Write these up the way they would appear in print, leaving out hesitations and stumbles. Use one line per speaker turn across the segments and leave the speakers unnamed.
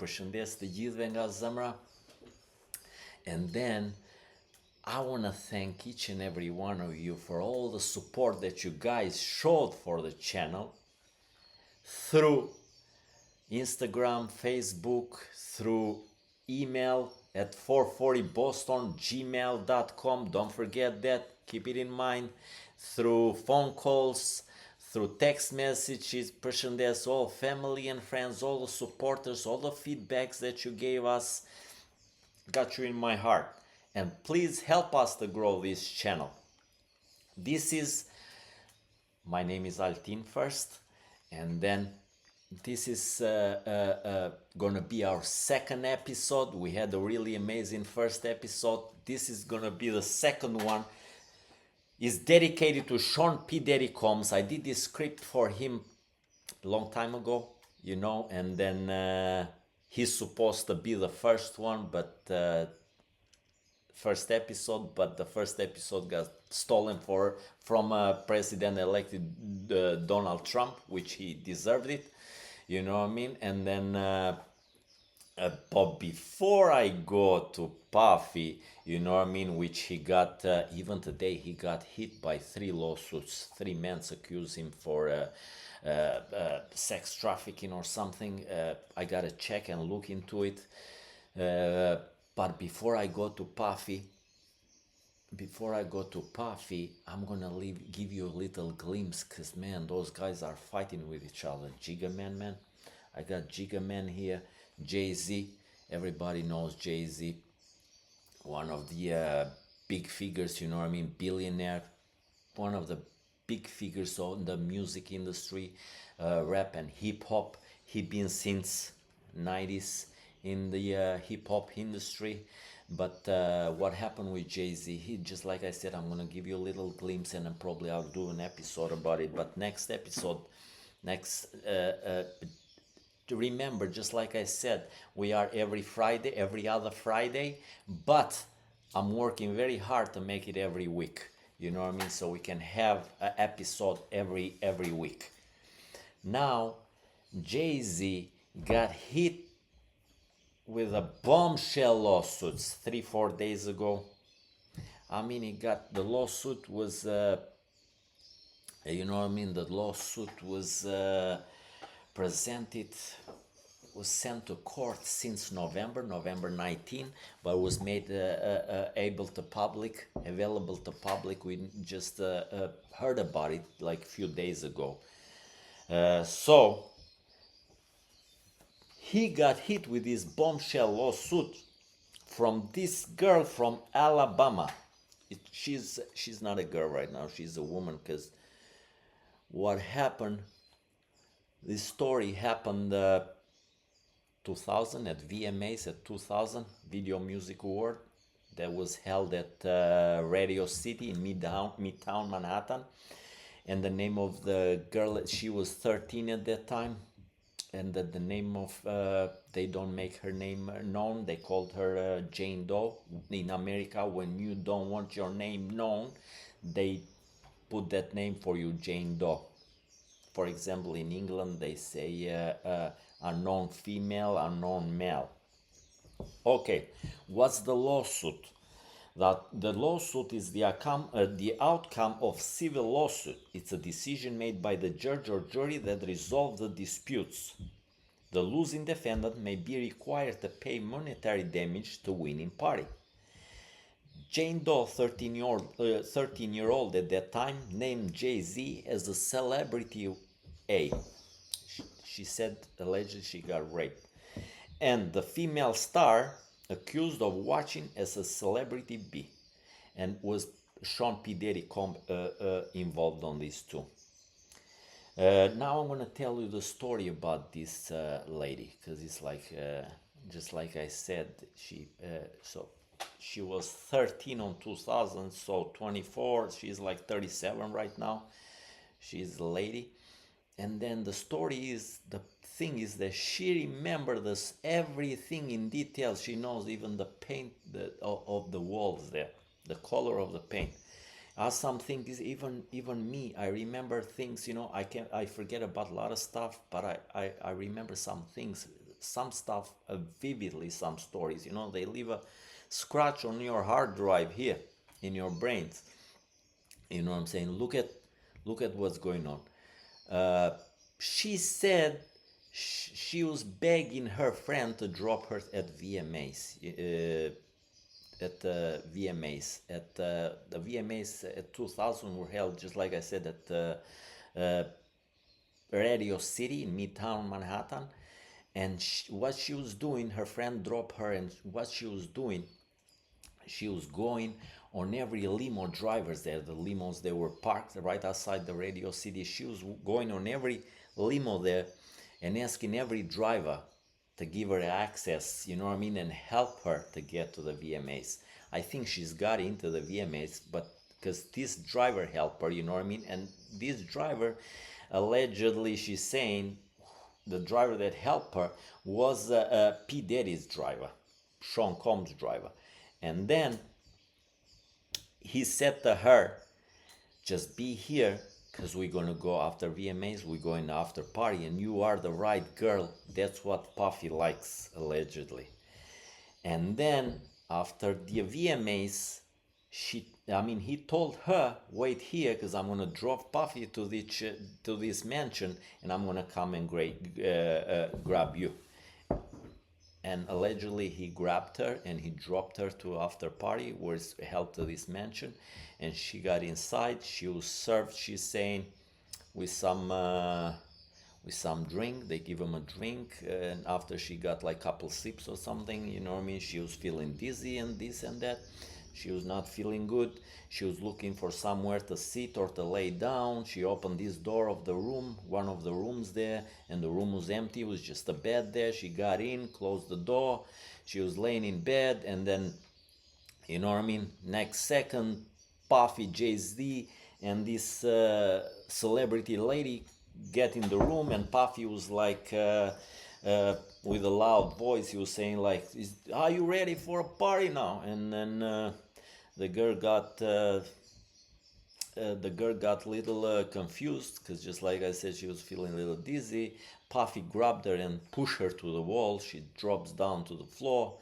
përshëndes të gjithëve nga zemra. And then I want to thank each and every one of you for all the support that you guys showed for the channel through Instagram, Facebook, through email at 440boston@gmail.com. Don't forget that. Keep it in mind. Through phone calls, through text messages, përshëndes all family and friends, all the supporters, all the feedbacks that you gave us. Got you in my heart. And please help us to grow this channel. My name is Altin first, and then this is gonna be our second episode. We had a really amazing first episode. This is gonna be the second one. It's dedicated to Sean P. Diddy Combs. I did this script for him a long time ago, and then he's supposed to be the first one, but the first episode got stolen from President-elected Donald Trump, which he deserved it. You know what I mean? And then, but before I go to Puffy, you know what I mean, which he got, even today, he got hit by 3 lawsuits. 3 men accused him for sex trafficking or something. I gotta check and look into it. But before I go to Puffy, I'm gonna give you a little glimpse, because man, those guys are fighting with each other. Jigga Man. I got Jigga Man here. Jay-Z. Everybody knows Jay-Z. One of the big figures, you know what I mean? Billionaire. One of the big figures in the music industry, rap and hip hop. He been since 90s in the hip hop industry. But what happened with Jay-Z, he, just like I said, I'm gonna give you a little glimpse, and then probably I'll do an episode about it. But remember, just like I said, we are every other Friday, but I'm working very hard to make it every week. You know what I mean? So we can have an episode every week. Now, Jay-Z got hit with a bombshell lawsuits 3-4 days ago. I mean, the lawsuit was, you know what I mean? The lawsuit was was sent to court since November 19, but was made available to public. We just heard about it like a few days ago. So he got hit with this bombshell lawsuit from this girl from Alabama. She's not a girl right now, she's a woman, because what happened, this story happened 2000 at VMAs, at 2000 Video Music Award that was held at Radio City in Midtown Manhattan. And the name of the girl, she was 13 at that time, and the name of, they don't make her name known, they called her Jane Doe. In America, when you don't want your name known, they put that name for you, Jane Doe. For example, in England, they say unknown female, unknown male. Okay, what's the lawsuit? That the lawsuit is the outcome of civil lawsuit. It's a decision made by the judge or jury that resolves the disputes. The losing defendant may be required to pay monetary damage to winning party. Jane Doe, 13-year-old at that time, named Jay-Z as a celebrity A. She said allegedly she got raped. And the female star accused of watching as a celebrity B. And was Sean P. Diddy involved on this too. Now I'm going to tell you the story about this lady, because it's like, just like I said, she was 13 on 2000, so 24, she's like 37 right now. She's a lady. And then the thing is that she remembers this everything in detail. She knows even the paint of the walls there, the color of the paint. Some things, even me, I remember things. I forget about a lot of stuff, but I remember some things some stuff vividly, some stories, you know, they leave a scratch on your hard drive here in your brains. You know what I'm saying? Look at what's going on. She said she was begging her friend to drop her at VMAs. The VMAs at 2000 were held, just like I said, at Radio City in Midtown Manhattan. And what she was doing, her friend dropped her, and what she was doing, she was going on every limo drivers there, the limos they were parked right outside the Radio City. She was going on every limo there and asking every driver to give her access, you know what I mean, and help her to get to the VMAs. I think she's got into the VMAs, but because this driver helped her, you know what I mean, and this driver, allegedly, she's saying, the driver that helped her was P. Diddy's driver, Sean Combs' driver. And then he said to her, just be here because we're going to go after VMAs, we're going after party, and you are the right girl. That's what Puffy likes, allegedly. And then after the VMAs, he told her, wait here because I'm going to drop Puffy to this mansion and I'm going to come and grab you. And allegedly he grabbed her and he dropped her to after party where it's held to this mansion, and she got inside. She was served, she's saying, with some drink. They give him a drink, and after she got like a couple sips or something, you know what I mean, she was feeling dizzy and this and that. She was not feeling good. She was looking for somewhere to sit or to lay down. She opened this door of the room, one of the rooms there, and the room was empty. It was just a bed there. She got in, closed the door. She was laying in bed, and then, you know what I mean, next second, Puffy, Jay-Z, and this celebrity lady get in the room, and Puffy was like, with a loud voice, he was saying like, are you ready for a party now? And then the girl got a little confused because, just like I said, she was feeling a little dizzy. Puffy grabbed her and pushed her to the wall. She drops down to the floor,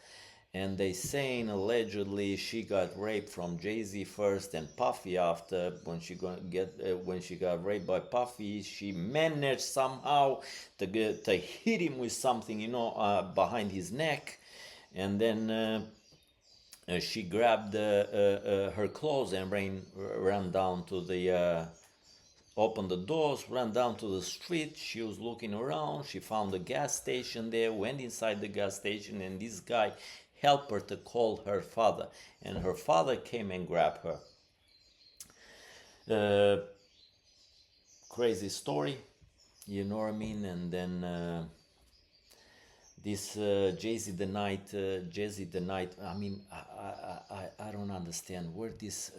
and they saying allegedly she got raped from Jay-Z first and Puffy after. When she got raped by Puffy, she managed somehow to hit him with something, you know, behind his neck, and then she grabbed her clothes and ran down to the opened the doors, ran down to the street. She was looking around. She found a gas station there, went inside the gas station, and this guy helped her to call her father, and her father came and grabbed her. Crazy story, you know what I mean. And then this Jay-Z the night, I mean, I don't understand where this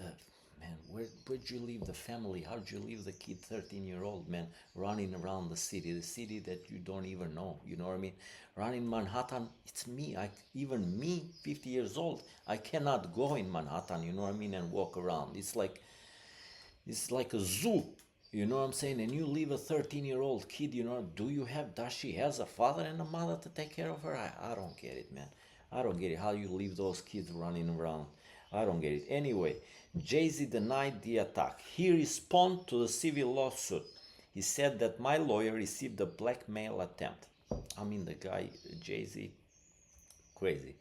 man, where'd you leave the family? How'd you leave the kid, 13-year-old man, running around the city that you don't even know, you know what I mean? Running Manhattan, it's me, even me, 50 years old, I cannot go in Manhattan, you know what I mean, and walk around. It's like a zoo, you know what I'm saying? And you leave a 13-year-old kid, you know, does she has a father and a mother to take care of her? I don't get it, man. I don't get it, how you leave those kids running around. I don't get it. Anyway, Jay-Z denied the attack. He responded to the civil lawsuit. He said that my lawyer received a blackmail attempt. I mean, the guy, Jay-Z, crazy.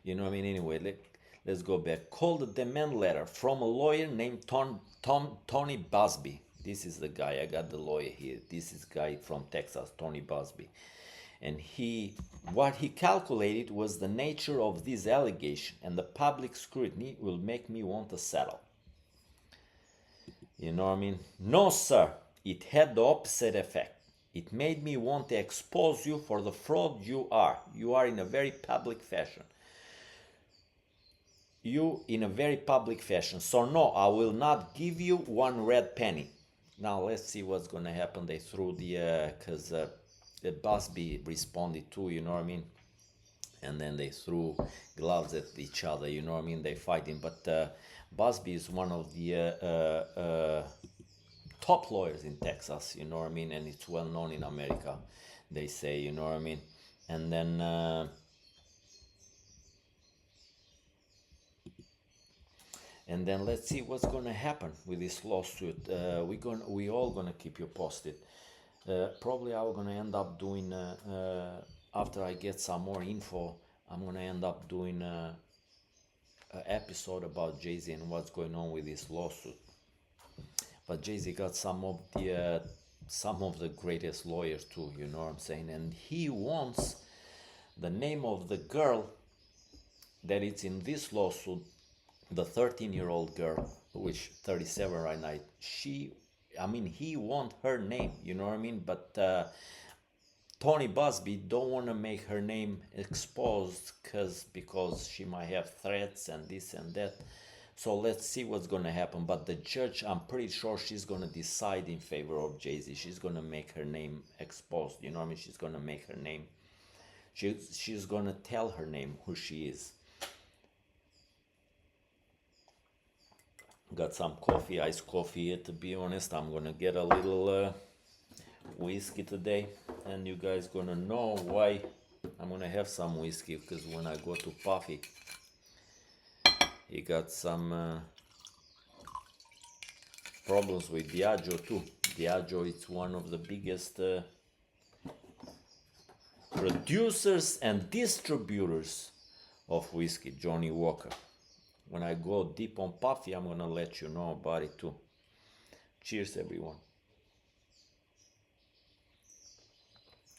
You know what I mean? Anyway, let's go back. Called a demand letter from a lawyer named Tony Busby. This is the guy. I got the lawyer here. This is guy from Texas, Tony Busby. And what he calculated was the nature of this allegation, and the public scrutiny will make me want to settle. You know what I mean? No, sir. It had the opposite effect. It made me want to expose you for the fraud you are. You are in a very public fashion. So no, I will not give you one red penny. Now let's see what's going to happen. They threw because Busby responded too, you know what I mean? And then they threw gloves at each other, you know what I mean? They fighting, but Busby is one of the top lawyers in Texas, you know what I mean? And it's well known in America, they say, you know what I mean? and then let's see what's gonna happen with this lawsuit. We all gonna keep you posted. Probably I'm gonna end up doing after I get some more info. I'm gonna end up doing an episode about Jay-Z and what's going on with this lawsuit. But Jay-Z got some of the greatest lawyers too. You know what I'm saying? And he wants the name of the girl that is in this lawsuit, the 13-year-old girl, which 37 right now. He want her name. You know what I mean? But Tony Busby don't want to make her name exposed because she might have threats and this and that. So let's see what's going to happen. But the judge, I'm pretty sure she's going to decide in favor of Jay-Z. She's going to make her name exposed. You know what I mean? She's going to make her name. She's going to tell her name, who she is. Got some coffee, iced coffee. To be honest, I'm going to get a little whiskey today. And you guys going to know why I'm going to have some whiskey. Because when I go to Puffy, he got some problems with Diageo too. Diageo is one of the biggest producers and distributors of whiskey, Johnny Walker. When I go deep on Puffy, I'm gonna let you know about it too. Cheers, everyone.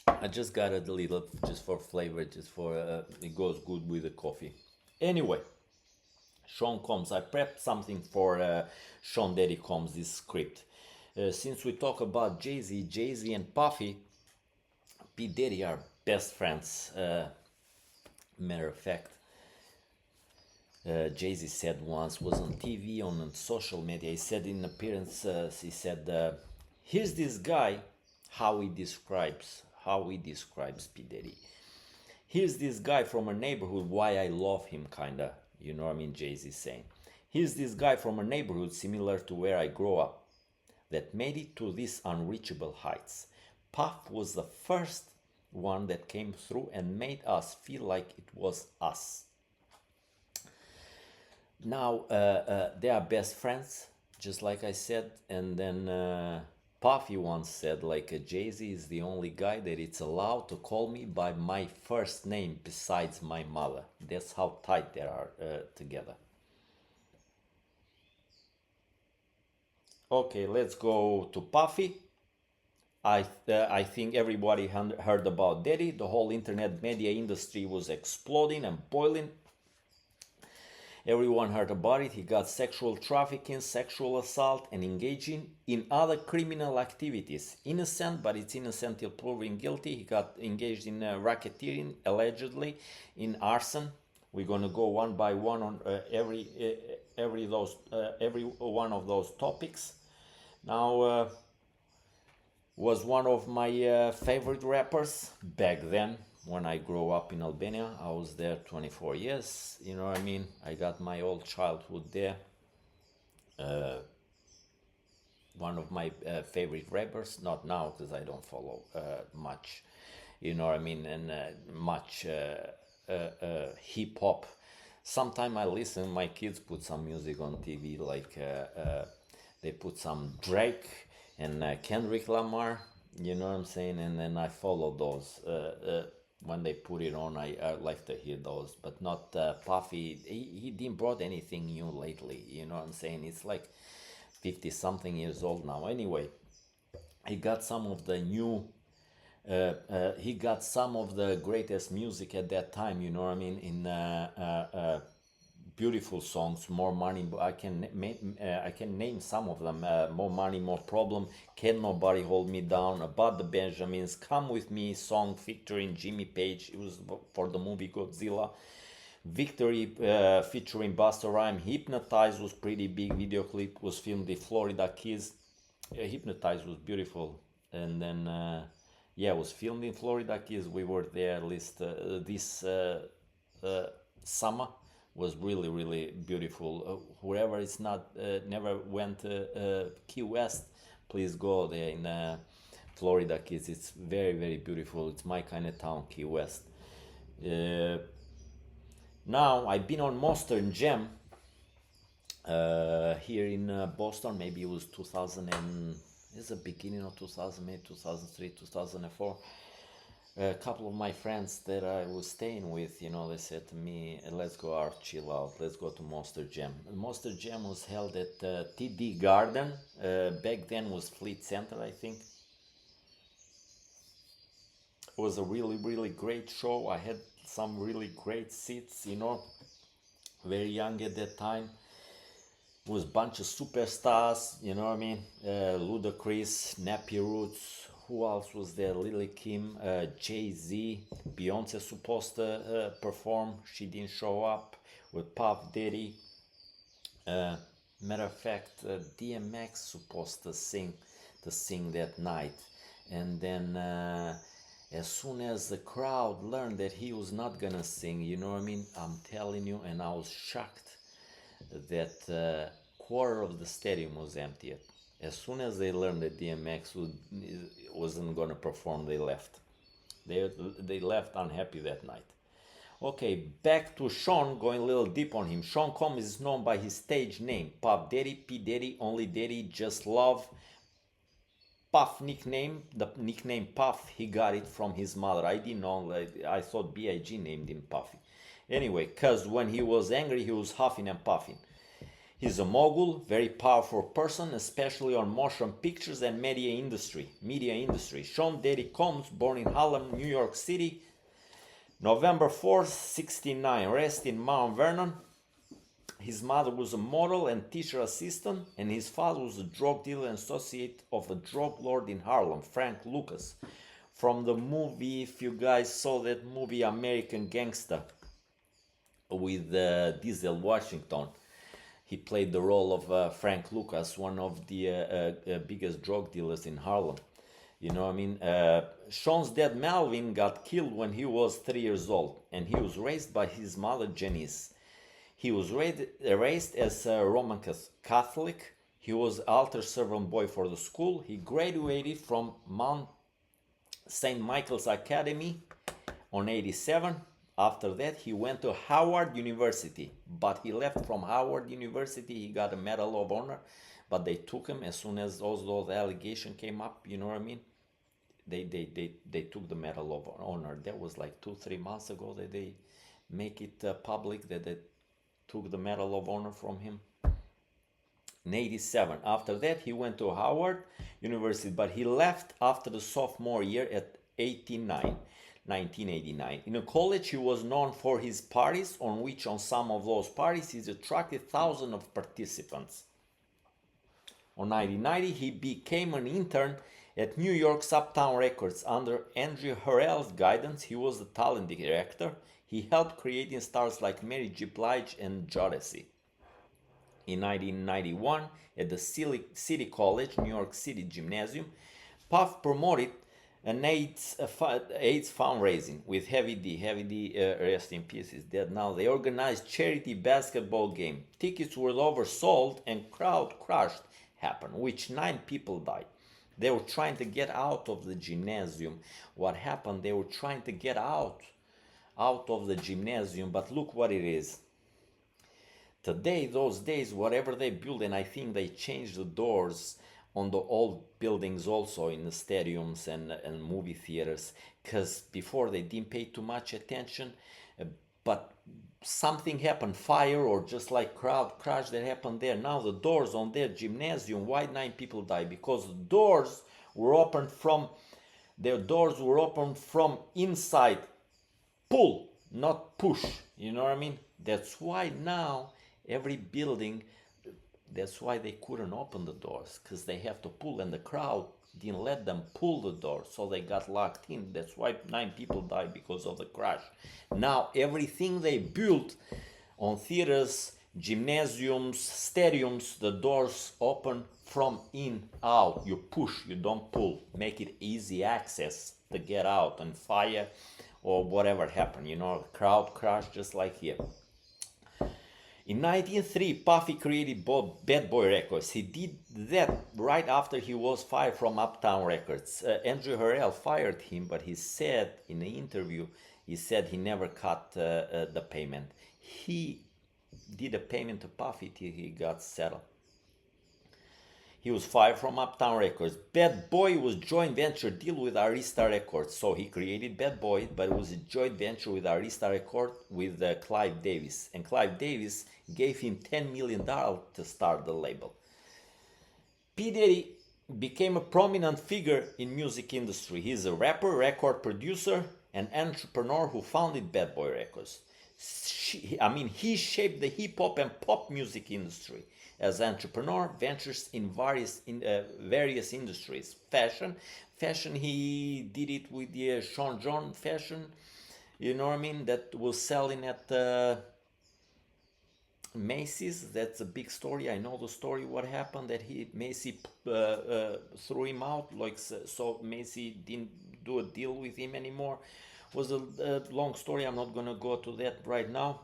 I just got a little, just for flavor, just for it goes good with the coffee. Anyway, Sean Combs. I prepped something for Sean Diddy Combs, this script. Since we talk about Jay-Z and Puffy, P. Diddy are best friends. Matter of fact, Jay-Z said once, was on TV, on social media, he said in appearance, he said, here's this guy, how he describes P. Diddy. Here's this guy from a neighborhood, why I love him, kinda. You know what I mean, Jay-Z saying. Here's this guy from a neighborhood similar to where I grew up that made it to these unreachable heights. Puff was the first one that came through and made us feel like it was us. Now, they are best friends, just like I said. And then Puffy once said, like, Jay-Z is the only guy that it's allowed to call me by my first name besides my mother. That's how tight they are together. Okay, let's go to Puffy. I think everybody heard about Diddy. The whole internet media industry was exploding and boiling. Everyone heard about it. He got sexual trafficking, sexual assault, and engaging in other criminal activities. Innocent, but it's innocent till proven guilty. He got engaged in racketeering, allegedly, in arson. We're gonna go one by one on every one of those topics. Now, was one of my favorite rappers back then. When I grew up in Albania, I was there 24 years. You know what I mean? I got my old childhood there. One of my favorite rappers, not now because I don't follow much, you know what I mean, and much hip hop. Sometime I listen, my kids put some music on TV, like they put some Drake and Kendrick Lamar, you know what I'm saying, and then I follow those. When they put it on, I like to hear those, but not Puffy. He didn't brought anything new lately, you know what I'm saying. It's like 50 something years old now. Anyway, he got some of the new he got some of the greatest music at that time, you know what I mean, in beautiful songs. More Money, I can name some of them. More Money, More Problem, Can Nobody Hold Me Down, About the Benjamins, Come With Me song featuring Jimmy Page. It was for the movie Godzilla. Victory featuring Busta Rhymes. Hypnotize was pretty big video clip, was filmed in Florida Keys. Hypnotize was beautiful. And then yeah, it was filmed in Florida Keys. We were there at least this summer. Was really beautiful. Whoever is not never went to Key West, please go there in Florida Keys. It's very, very beautiful. It's my kind of town, Key West. Uh, Now I've been on Monster and Jam here in Boston. Maybe it was 2000 and it's the beginning of 2000, maybe 2003, 2004. A couple of my friends that I was staying with, they said to me, let's go out, chill out, let's go to Monster Jam. Monster Jam was held at TD Garden. Back then was Fleet Center, I think. It was a really, really great show. I had some really great seats, very young at that time. It was a bunch of superstars, you know what I mean? Ludacris, Nappy Roots, who else was there? Lily Kim, Jay-Z, Beyonce supposed to perform. She didn't show up. With Puff Diddy. Matter of fact, DMX supposed to sing that night. And then as soon as the crowd learned that he was not gonna sing, you know what I mean? I'm telling you, and I was shocked that quarter of the stadium was empty. As soon as they learned that DMX wasn't gonna perform, they left. They left unhappy that night. Okay, back to Sean, going a little deep on him. Sean Combs is known by his stage name, Puff Daddy, P. Daddy, Only Daddy, Just Love. Puff nickname, the nickname Puff, he got it from his mother. I didn't know, I thought B.I.G. named him Puffy. Anyway, because when he was angry, he was huffing and puffing. He's a mogul, very powerful person, especially on motion pictures and media industry. Sean Daddy Combs, born in Harlem, New York City, November 4th, 1969, raised in Mount Vernon. His mother was a model and teacher assistant, and his father was a drug dealer and associate of a drug lord in Harlem, Frank Lucas. From the movie, if you guys saw that movie American Gangster with Denzel Washington, he played the role of Frank Lucas, one of the biggest drug dealers in Harlem. You know what I mean? Sean's dad Melvin got killed when he was 3 years old, and he was raised by his mother Janice. He was raised as a Roman Catholic. He was altar servant boy for the school. He graduated from Mount St. Michael's Academy on 87. After that, he went to Howard University, but he left from Howard University. He got a Medal of Honor, but they took him as soon as those allegations came up. You know what I mean? They took the Medal of Honor. That was like 2-3 months ago that they make it public that they took the Medal of Honor from him. In 87. After that, he went to Howard University, but he left after the sophomore year at 1989. In college, he was known for his parties, on which on some of those parties, he attracted thousands of participants. On 1990, he became an intern at New York's Uptown Records. Under Andrew Harrell's guidance, he was the talent director. He helped creating stars like Mary J. Blige and Jodeci. In 1991, at the City College, New York City Gymnasium, Puff promoted an AIDS fundraising with Heavy D, rest in peace, is dead now. They organized charity basketball game. Tickets were oversold and crowd crush happened, which 9 people died. They were trying to get out of the gymnasium. What happened? They were trying to get out of the gymnasium, but look what it is. Today, those days, whatever they build, and I think they changed the doors on the old buildings also in the stadiums and movie theaters, because before they didn't pay too much attention, but something happened, fire or just like crowd crash that happened there. Now the doors on their gymnasium, why 9 people died? Because the doors were opened from inside. Pull, not push. You know what I mean? That's why now every building, that's why they couldn't open the doors, because they have to pull, and the crowd didn't let them pull the door, so they got locked in. That's why 9 people died because of the crash. Now everything they built on theaters, gymnasiums, stadiums, the doors open from in out. You push, you don't pull. Make it easy access to get out, and fire or whatever happened, crowd crash just like here. In 1903, Puffy created both Bad Boy Records. He did that right after he was fired from Uptown Records. Andrew Harrell fired him, but he said in the interview, he said he never cut the payment. He did a payment to Puffy till he got settled. He was fired from Uptown Records. Bad Boy was joint venture deal with Arista Records. So he created Bad Boy, but it was a joint venture with Arista Records with Clive Davis. And Clive Davis gave him $10 million to start the label. P. Diddy became a prominent figure in music industry. He's a rapper, record producer, and entrepreneur who founded Bad Boy Records. He shaped the hip-hop and pop music industry. As entrepreneur, ventures in various industries. Fashion, he did it with the Sean John fashion, you know what I mean, that was selling at Macy's. That's a big story. I know the story, what happened, that Macy threw him out, like, so Macy didn't do a deal with him anymore. Was a long story. I'm not gonna go to that right now.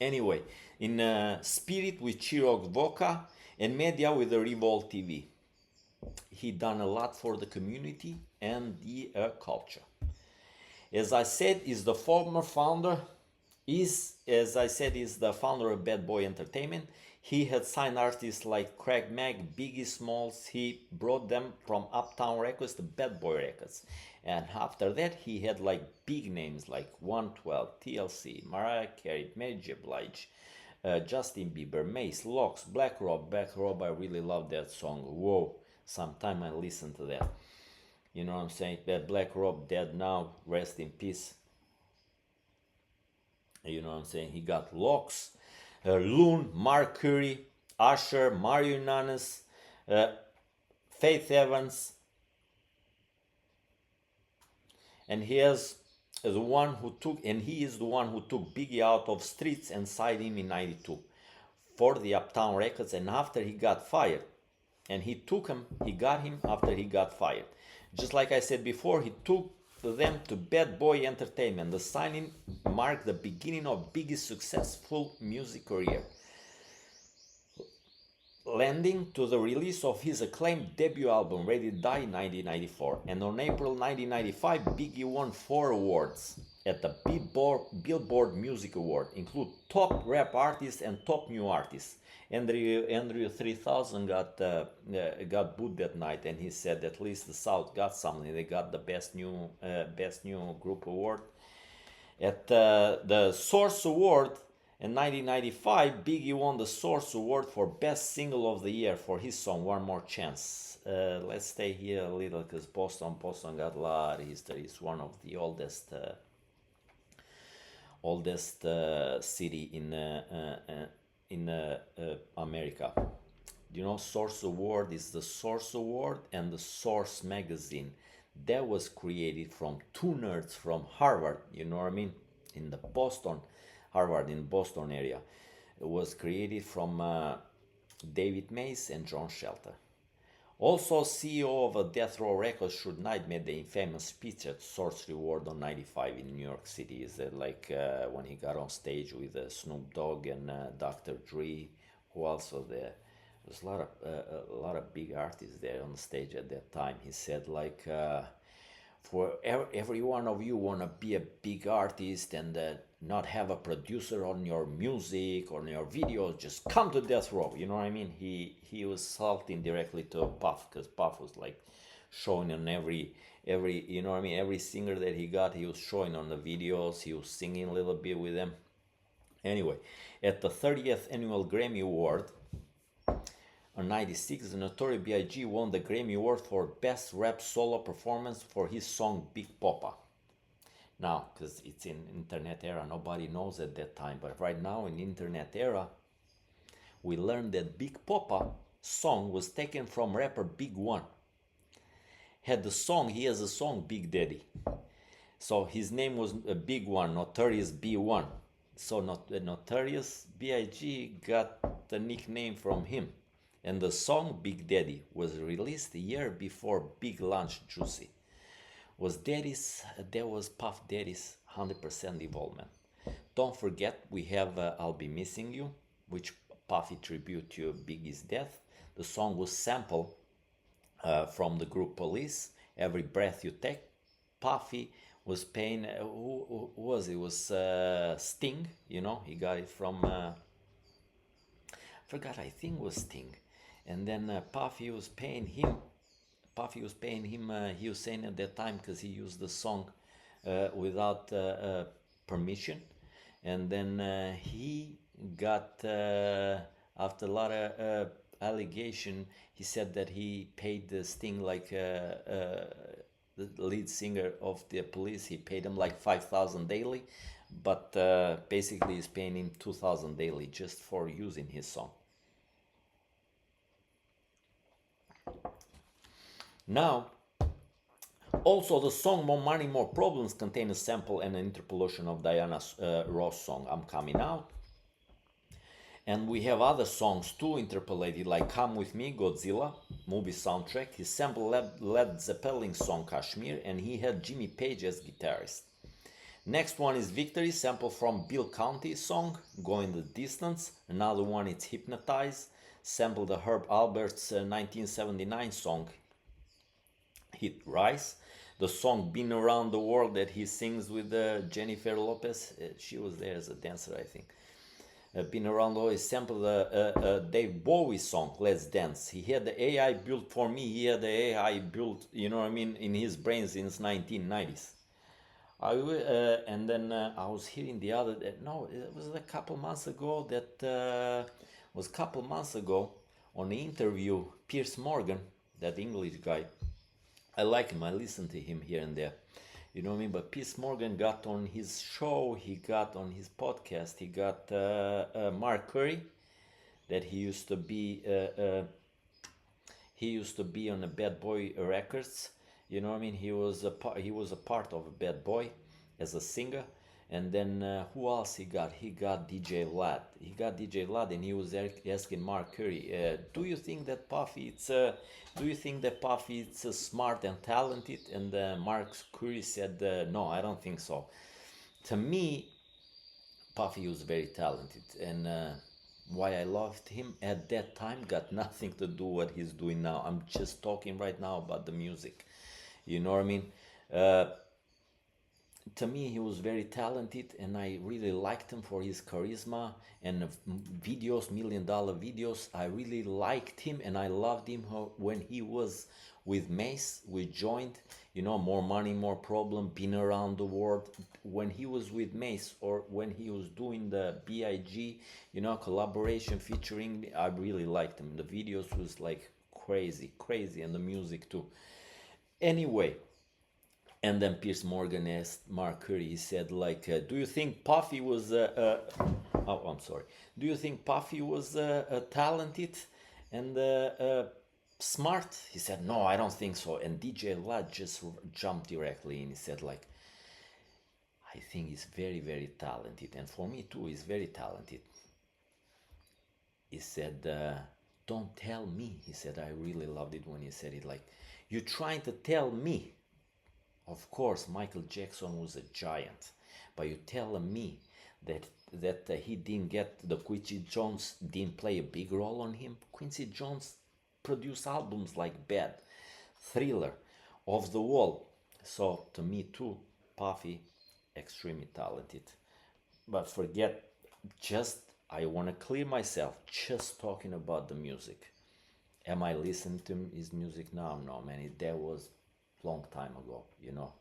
Anyway, in Spirit with Chirag Vodka and Media with the Revolt TV. He done a lot for the community and the culture. As I said, is the former founder, is the founder of Bad Boy Entertainment. He had signed artists like Craig Mack, Biggie Smalls. He brought them from Uptown Records to Bad Boy Records. And after that, he had like big names like 112, TLC, Mariah Carey, Mary J. Blige, Justin Bieber, Mace, Lox, Black Rob. I really love that song. Whoa, sometime I listen to that. You know what I'm saying? That Black Rob dead now, rest in peace. You know what I'm saying? He got Lox, Loon, Mark Curry, Usher, Mario Nanas, Faith Evans, and he is the one who took Biggie out of streets and signed him in '92 for the Uptown Records. And after he got fired, and he got him after he got fired. Just like I said before, he took them to Bad Boy Entertainment. The signing marked the beginning of Biggie's successful music career, landing to the release of his acclaimed debut album Ready to Die in 1994. And on April 1995, Biggie won 4 awards at the Billboard Music Award, include Top Rap Artist and Top New Artist. Andrew 3000 got booed that night, and he said at least the South got something. They got the best new group award. At the Source Award in 1995, Biggie won the Source Award for Best Single of the Year for his song One More Chance. Let's stay here a little because Boston got a lot of history. It's one of the oldest city in America. You know, Source Award is the Source Award and the Source magazine. That was created from 2 nerds from Harvard, you know what I mean, in the Harvard in Boston area. It was created from David Mays and John Shelter. Also, CEO of Death Row Records, Suge Knight, made the infamous speech at Source Reward on 95 in New York City. Is that like when he got on stage with Snoop Dogg and Dr. Dre, who also there. There's a lot of big artists there on the stage at that time. He said like, for every one of you want to be a big artist and not have a producer on your music or on your videos, just come to Death Row. You know what I mean? He was salting directly to Puff, because Puff was like showing on every you know what I mean, every singer that he got, he was showing on the videos. He was singing a little bit with them. Anyway, at the 30th annual Grammy Award on 96, the Notorious B.I.G. won the Grammy Award for Best Rap Solo Performance for his song Big Poppa. Now, because it's in internet era, nobody knows at that time, but right now in internet era, we learned that Big Poppa song was taken from rapper Big One. He has a song Big Daddy. So his name was Big One, Notorious B1. So Notorious B.I.G. got the nickname from him. And the song Big Daddy was released a year before Big Lunch Juicy. That was Puff Daddy's 100% involvement. Don't forget, we have I'll Be Missing You, which Puffy tribute to Biggie's death. The song was sampled from the group Police. Every Breath You Take. Puffy was paying, who was it? It was Sting, you know, he got it from, forgot, I think it was Sting. And then Puffy was paying him. He was saying at that time, because he used the song without permission. And then he got, after a lot of allegation, he said that he paid the Sting like the lead singer of the Police. He paid him like 5,000 daily, but basically he's paying him 2,000 daily just for using his song. Now, also the song More Money, More Problems contains a sample and an interpolation of Diana Ross song I'm Coming Out. And we have other songs too interpolated, like Come With Me, Godzilla, movie soundtrack. He sampled Led Zeppelin song Kashmir, and he had Jimmy Page as guitarist. Next one is Victory, sample from Bill Conti song Going the Distance. Another one is Hypnotize, sample the Herb Albert's 1979 song Hit Rise. The song Been Around the World that he sings with Jennifer Lopez. She was there as a dancer, I think. Been Around the World, he sampled Dave Bowie song Let's Dance. He had the AI built for me. He had the AI built, you know what I mean, in his brain since 1990s. And then I was hearing the other, no, it was a couple months ago on the interview, Piers Morgan, that English guy. I like him, I listen to him here and there. You know what I mean? But Piers Morgan got on his show, he got on his podcast, he got Mark Curry, that he used to be on the Bad Boy Records. You know what I mean? He was a part of a Bad Boy as a singer. And then who else he got? He got DJ Vlad. And he was asking Mark Curry, do you think that Puffy is smart and talented? And Mark Curry said, no, I don't think so. To me, Puffy was very talented, and why I loved him at that time got nothing to do what he's doing now. I'm just talking right now about the music. You know what I mean? To me, he was very talented, and I really liked him for his charisma and videos, $1,000,000 videos. I really liked him, and I loved him when he was with Mace. We joined, you know, More Money, More Problem, Been Around the World. When he was with Mace, or when he was doing the BIG, you know, collaboration featuring, I really liked him. The videos was like crazy, and the music too. Anyway. And then Piers Morgan asked Mark Curry, he said, like, do you think Puffy was, do you think Puffy was talented and smart? He said, no, I don't think so. And DJ Vlad just jumped directly in. He said, like, I think he's very, very talented. And for me too, he's very talented. He said, don't tell me. He said, I really loved it when he said it, like, you're trying to tell me. Of course, Michael Jackson was a giant, but you're telling me that he didn't get, the Quincy Jones didn't play a big role on him? Quincy Jones produced albums like Bad, Thriller, Off the Wall. So to me too, Puffy, extremely talented. But forget, I want to clear myself, just talking about the music. Am I listening to his music now? No, man, that was long time ago, you know.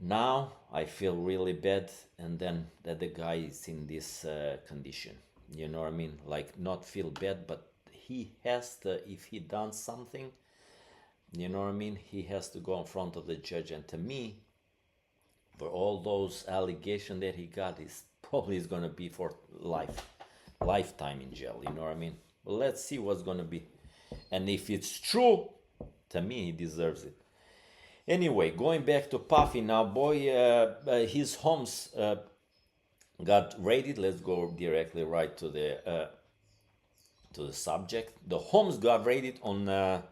Now I feel really bad, and then that the guy is in this condition, you know what I mean? Like, not feel bad, but he has to, if he done something, you know what I mean, he has to go in front of the judge. And to me, for all those allegations that he got, is probably is gonna be for lifetime in jail, you know what I mean? But let's see what's gonna be. And if it's true, to me, he deserves it. Anyway, going back to Puffy now, boy, his homes got raided. Let's go directly right to the subject. The homes got raided on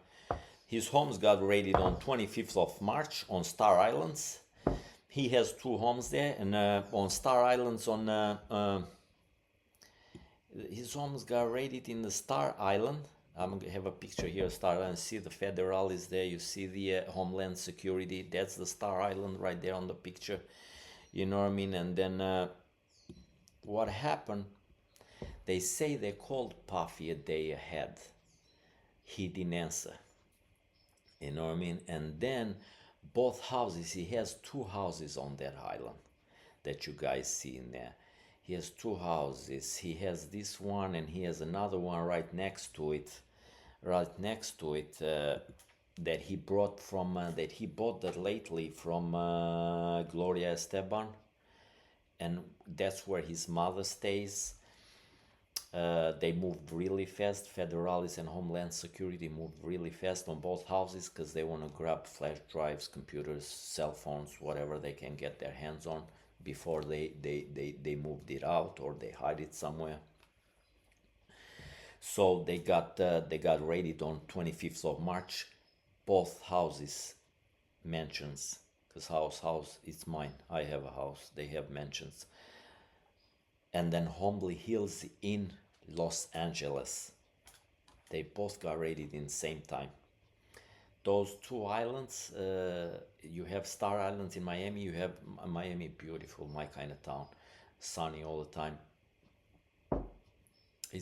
his homes got raided on 25th of March on Star Islands. He has two homes there, and on Star Islands, his homes got raided in the Star Island. I'm gonna have a picture here, Star Island. See the federal is there. You see the Homeland Security. That's the Star Island right there on the picture. You know what I mean? And then what happened? They say they called Puffy a day ahead. He didn't answer. You know what I mean? And then both houses, he has two houses on that island that you guys see in there. He has two houses. He has this one and he has another one right next to it. That he brought from that he bought that lately from Gloria Esteban, and that's where his mother stays. They moved really fast. Federalis and Homeland Security moved really fast on both houses because they want to grab flash drives, computers, cell phones, whatever they can get their hands on before they moved it out or they hide it somewhere. So they got raided on 25th of March. Both houses, mansions, because house it's mine. I have a house. They have mansions. And then Homely Hills in Los Angeles. They both got raided in the same time. Those two islands, you have Star Islands in Miami. You have Miami, beautiful, my kind of town, sunny all the time.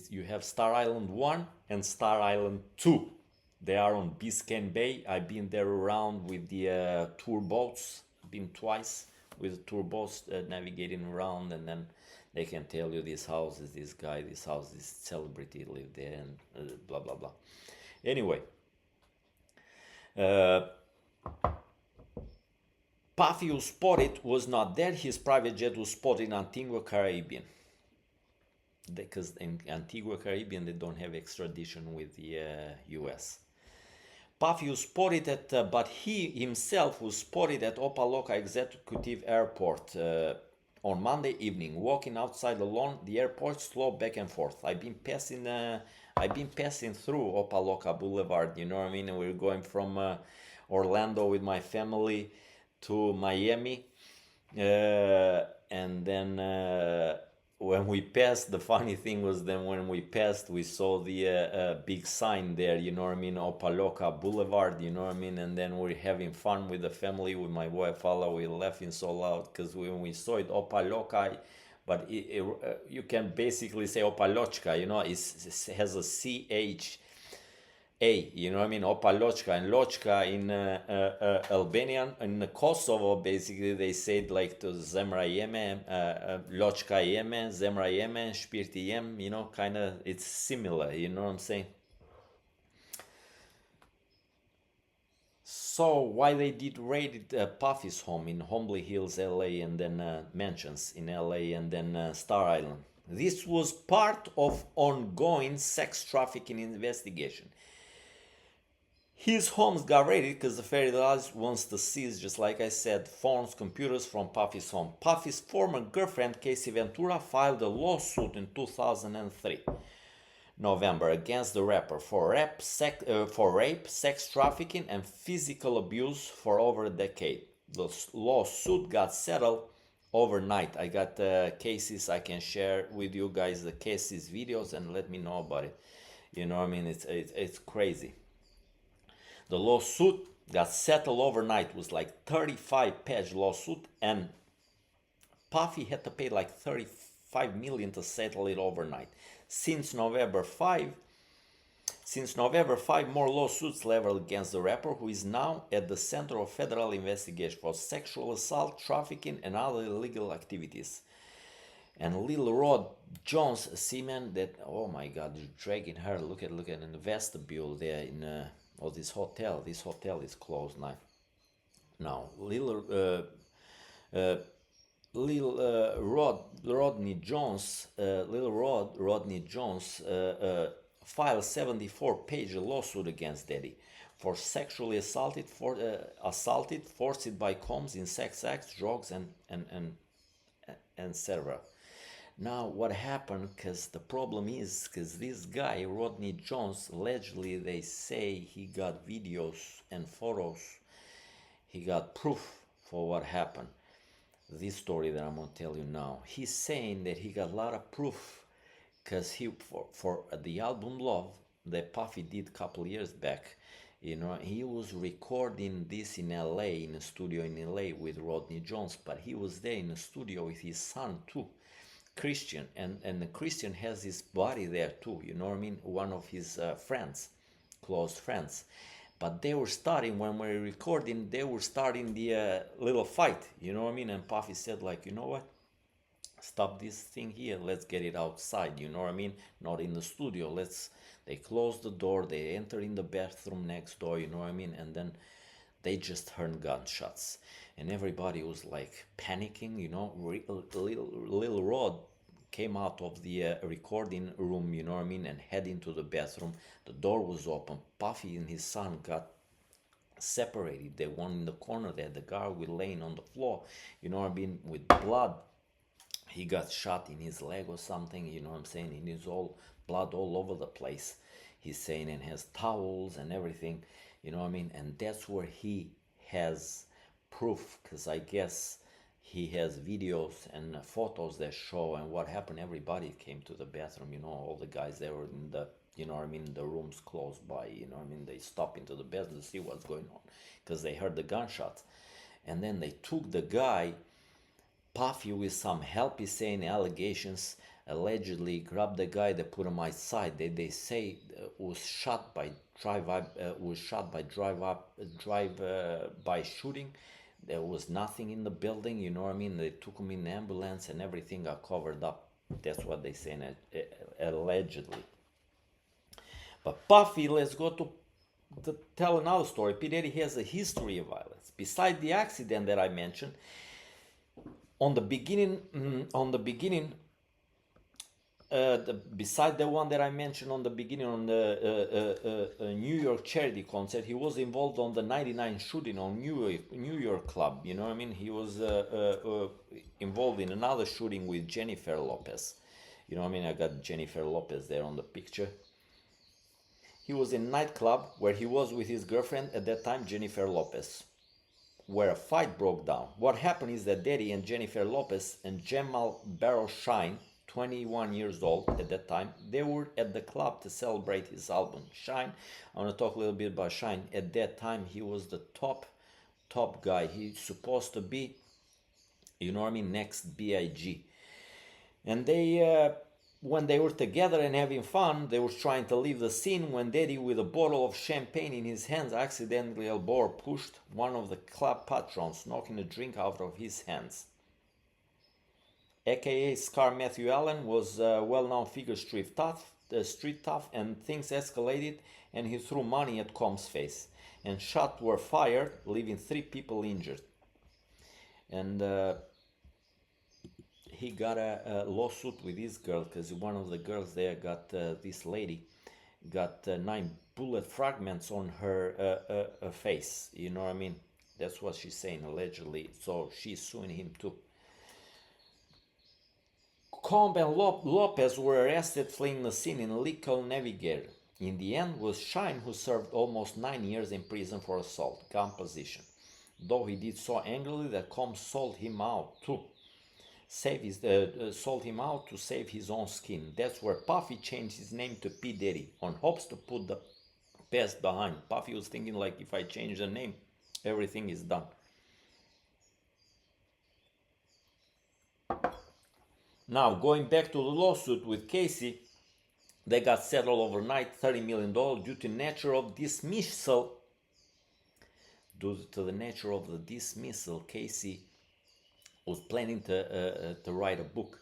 You have Star Island 1 and Star Island 2. They are on Biscayne Bay. I've been there around with the tour boats. Been twice with the tour boats navigating around, and then they can tell you this house is this guy, this house is celebrity live there, and blah blah blah. Anyway, Puffy was spotted was not there. His private jet was spotted in Antigua, Caribbean. Because in Antigua, Caribbean, they don't have extradition with the U.S. Puffy was spotted at, but he himself was spotted at Opa-locka Executive Airport on Monday evening, walking outside alone. The airport slow back and forth. I've been passing through Opa-locka Boulevard. You know what I mean? And we're going from Orlando with my family to Miami, and then. When we passed, the funny thing was then when we passed, we saw the big sign there, you know what I mean, Opa-locka Boulevard, you know what I mean, and then we're having fun with the family, with my wife, Alla, we're laughing so loud, because when we saw it, Opa-locka, but you can basically say Opa-locka, you know, it has a CH, you know what I mean, Opa-locka, and Lochka in Albanian, in Kosovo, basically they said like to Zemra Jeme, Lochka Jeme, Zemra Jeme, Shpirti Jem, you know, kind of, it's similar, you know what I'm saying? So why they did raid Puffy's home in Homely Hills, LA, and then mansions in LA, and then Star Island. This was part of ongoing sex trafficking investigation. His homes got raided because the federals wants to seize, just like I said, phones, computers from Puffy's home. Puffy's former girlfriend, Casey Ventura, filed a lawsuit in 2003, November, against the rapper for rape, sex trafficking, and physical abuse for over a decade. The lawsuit got settled overnight. I got cases I can share with you guys, the cases videos, and let me know about it. You know what I mean? It's crazy. The lawsuit got settled overnight. It was like 35-page lawsuit, and Puffy had to pay like 35 million to settle it overnight. Since November 5, more lawsuits leveled against the rapper, who is now at the center of federal investigation for sexual assault, trafficking, and other illegal activities. And Lil Rod Jones, seaman, that, oh my God, they're dragging her. Look at in the vestibule there in this hotel. This hotel is closed now. Now, Rodney Jones filed 74-page lawsuit against Diddy for sexually assaulted, forced by combs in sex acts, drugs, and etc. Now, what happened, because the problem is, because this guy, Rodney Jones, allegedly they say he got videos and photos, he got proof for what happened. this story that I'm gonna tell you now. He's saying that he got a lot of proof because he for the album Love that Puffy did a couple years back, you know, he was recording this in LA, in a studio in LA with Rodney Jones, but he was there in a studio with his son too, Christian, and the Christian has his body there too, you know what I mean, one of his friends, close friends. But they were starting, when we were recording, they were starting the little fight, you know what I mean, and Puffy said like, you know what, stop this thing here, let's get it outside, you know what I mean, not in the studio. Let's They close the door, they enter in the bathroom next door, you know what I mean, and then they just heard gunshots, and everybody was like panicking, you know. Little Rod came out of the recording room, you know what I mean, and head into the bathroom. The door was open. Puffy and his son got separated. They one in the corner there, the guy was laying on the floor, you know what I mean, with blood. He got shot in his leg or something, you know what I'm saying, in his all blood all over the place, he's saying, and has towels and everything, you know what I mean. And that's where he has proof, because I guess he has videos and photos that show and what happened. Everybody came to the bathroom, you know, all the guys that were in the, you know what I mean, the rooms close by, you know what I mean, they stop into the bathroom to see what's going on because they heard the gunshots. And then they took the guy. Puffy, with some help, is saying allegations, allegedly grabbed the guy, that put him outside. They say was shot by drive by shooting. There was nothing in the building, you know what I mean. They took him in the ambulance and everything got covered up. That's what they say, allegedly. But Puffy, let's go to tell another story. P. Diddy has a history of violence. Besides the accident that I mentioned, beside the one that I mentioned on the beginning, on the New York charity concert, he was involved on the '99 shooting on New York club. You know what I mean? He was involved in another shooting with Jennifer Lopez. You know what I mean? I got Jennifer Lopez there on the picture. He was in a nightclub where he was with his girlfriend at that time, Jennifer Lopez, where a fight broke down. What happened is that Diddy and Jennifer Lopez and Jamal Barrow Shine, 21 years old at that time, they were at the club to celebrate his album Shine. I want to talk a little bit about Shine. At that time, he was the top guy. He's supposed to be, you know what I mean, next Big. And they, when they were together and having fun, they were trying to leave the scene when Diddy, with a bottle of champagne in his hands, accidentally elbowed or pushed one of the club patrons, knocking a drink out of his hands. AKA Scar Matthew Allen was a well-known figure, street tough, and things escalated, and he threw money at Combs' face, and shots were fired, leaving 3 people injured. And he got a lawsuit with this girl because one of the girls there got, this lady got 9 bullet fragments on her face, you know what I mean. That's what she's saying, allegedly. So she's suing him too. Combe and Lopez were arrested fleeing the scene in Lincoln Navigator. In the end, was Shine who served almost 9 years in prison for assault, gun possession, though he did so angrily that Combs sold him out too. Sold him out to save his own skin. That's where Puffy changed his name to P. Diddy, on hopes to put the past behind. Puffy was thinking like, if I change the name, everything is done. Now, going back to the lawsuit with Casey, they got settled overnight, $30 million, due to nature of dismissal. Due to the nature of the dismissal, Casey was planning to write a book,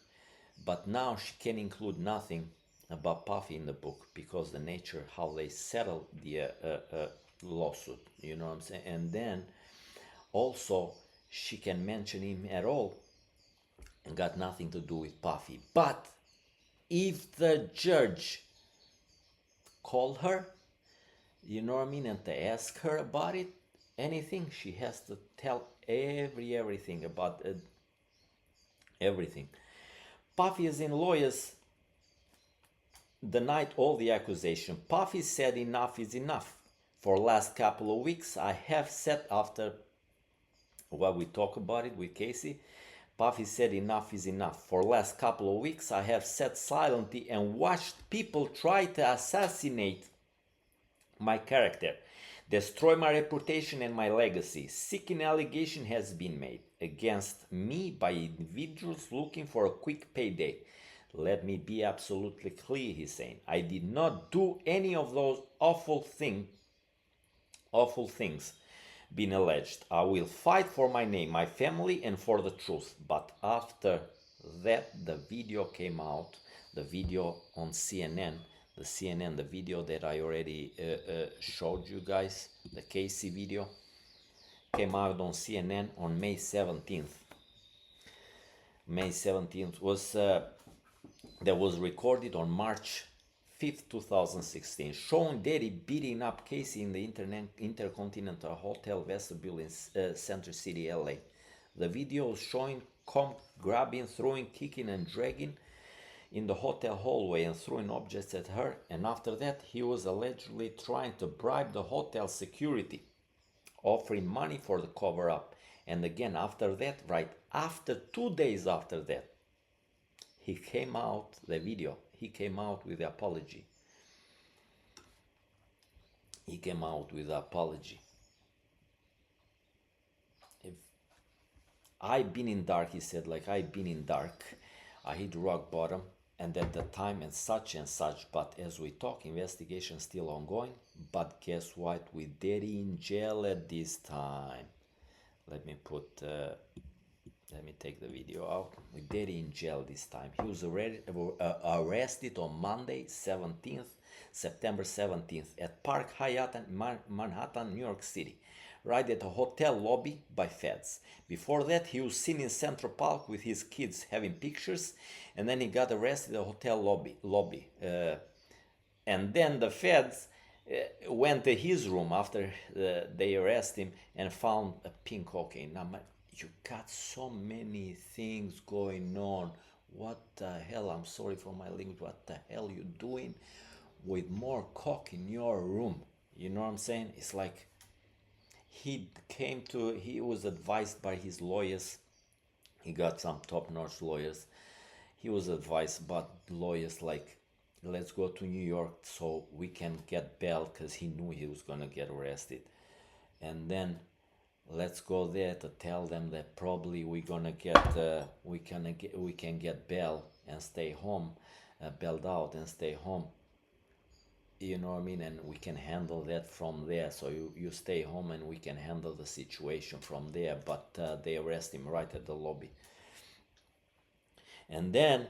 but now she can include nothing about Puffy in the book because the nature how they settled the lawsuit, you know what I'm saying. And then also she can mention him at all and got nothing to do with Puffy. But if the judge called her, you know what I mean, and to ask her about it, anything, she has to tell everything about everything. Puffy, as in lawyers, denied all the accusation. Puffy said enough is enough. For last couple of weeks, I have said, after what we talk about it with Casey, Puffy said enough is enough. For last couple of weeks I have sat silently and watched people try to assassinate my character, destroy my reputation and my legacy. Seeking allegation has been made against me by individuals looking for a quick payday. Let me be absolutely clear, he's saying. I did not do any of those awful things being alleged. I will fight for my name, my family, and for the truth. But after that, the video came out, the video on CNN, the video that I already showed you guys, the Casey video, came out on CNN on May 17th. May 17th was that was recorded on March 5th, 2016, showing Diddy beating up Casey in the Intercontinental Hotel vestibule in Center City, LA. The video is showing Comp grabbing, throwing, kicking and dragging in the hotel hallway and throwing objects at her, and after that he was allegedly trying to bribe the hotel security, offering money for the cover-up. And again after that, right after 2 days after that, he came out, the video, he came out with the apology. He came out with the apology. If I've been in dark, he said, like, I've been in dark, I hit rock bottom, and at the time and such, but as we talk, investigation still ongoing. But guess what, we Diddy in jail at this time. Let me take the video out. We Diddy in jail this time. He was arrested on Monday, September 17th at Park Hyatt in Manhattan, New York City, right at a hotel lobby by feds. Before that, he was seen in Central Park with his kids having pictures, and then he got arrested at the hotel lobby. And then the feds went to his room after they arrested him and found a pink cocaine. Now, you got so many things going on. What the hell? I'm sorry for my language. What the hell you doing with more coke in your room? You know what I'm saying? It's like he was advised by his lawyers. He got some top-notch lawyers. He was advised by lawyers like, let's go to New York so we can get bail, because he knew he was gonna get arrested. And then let's go there to tell them that probably we can get bail and stay home, bailed out and stay home. You know what I mean? And we can handle that from there. So you stay home and we can handle the situation from there. But they arrest him right at the lobby. And then,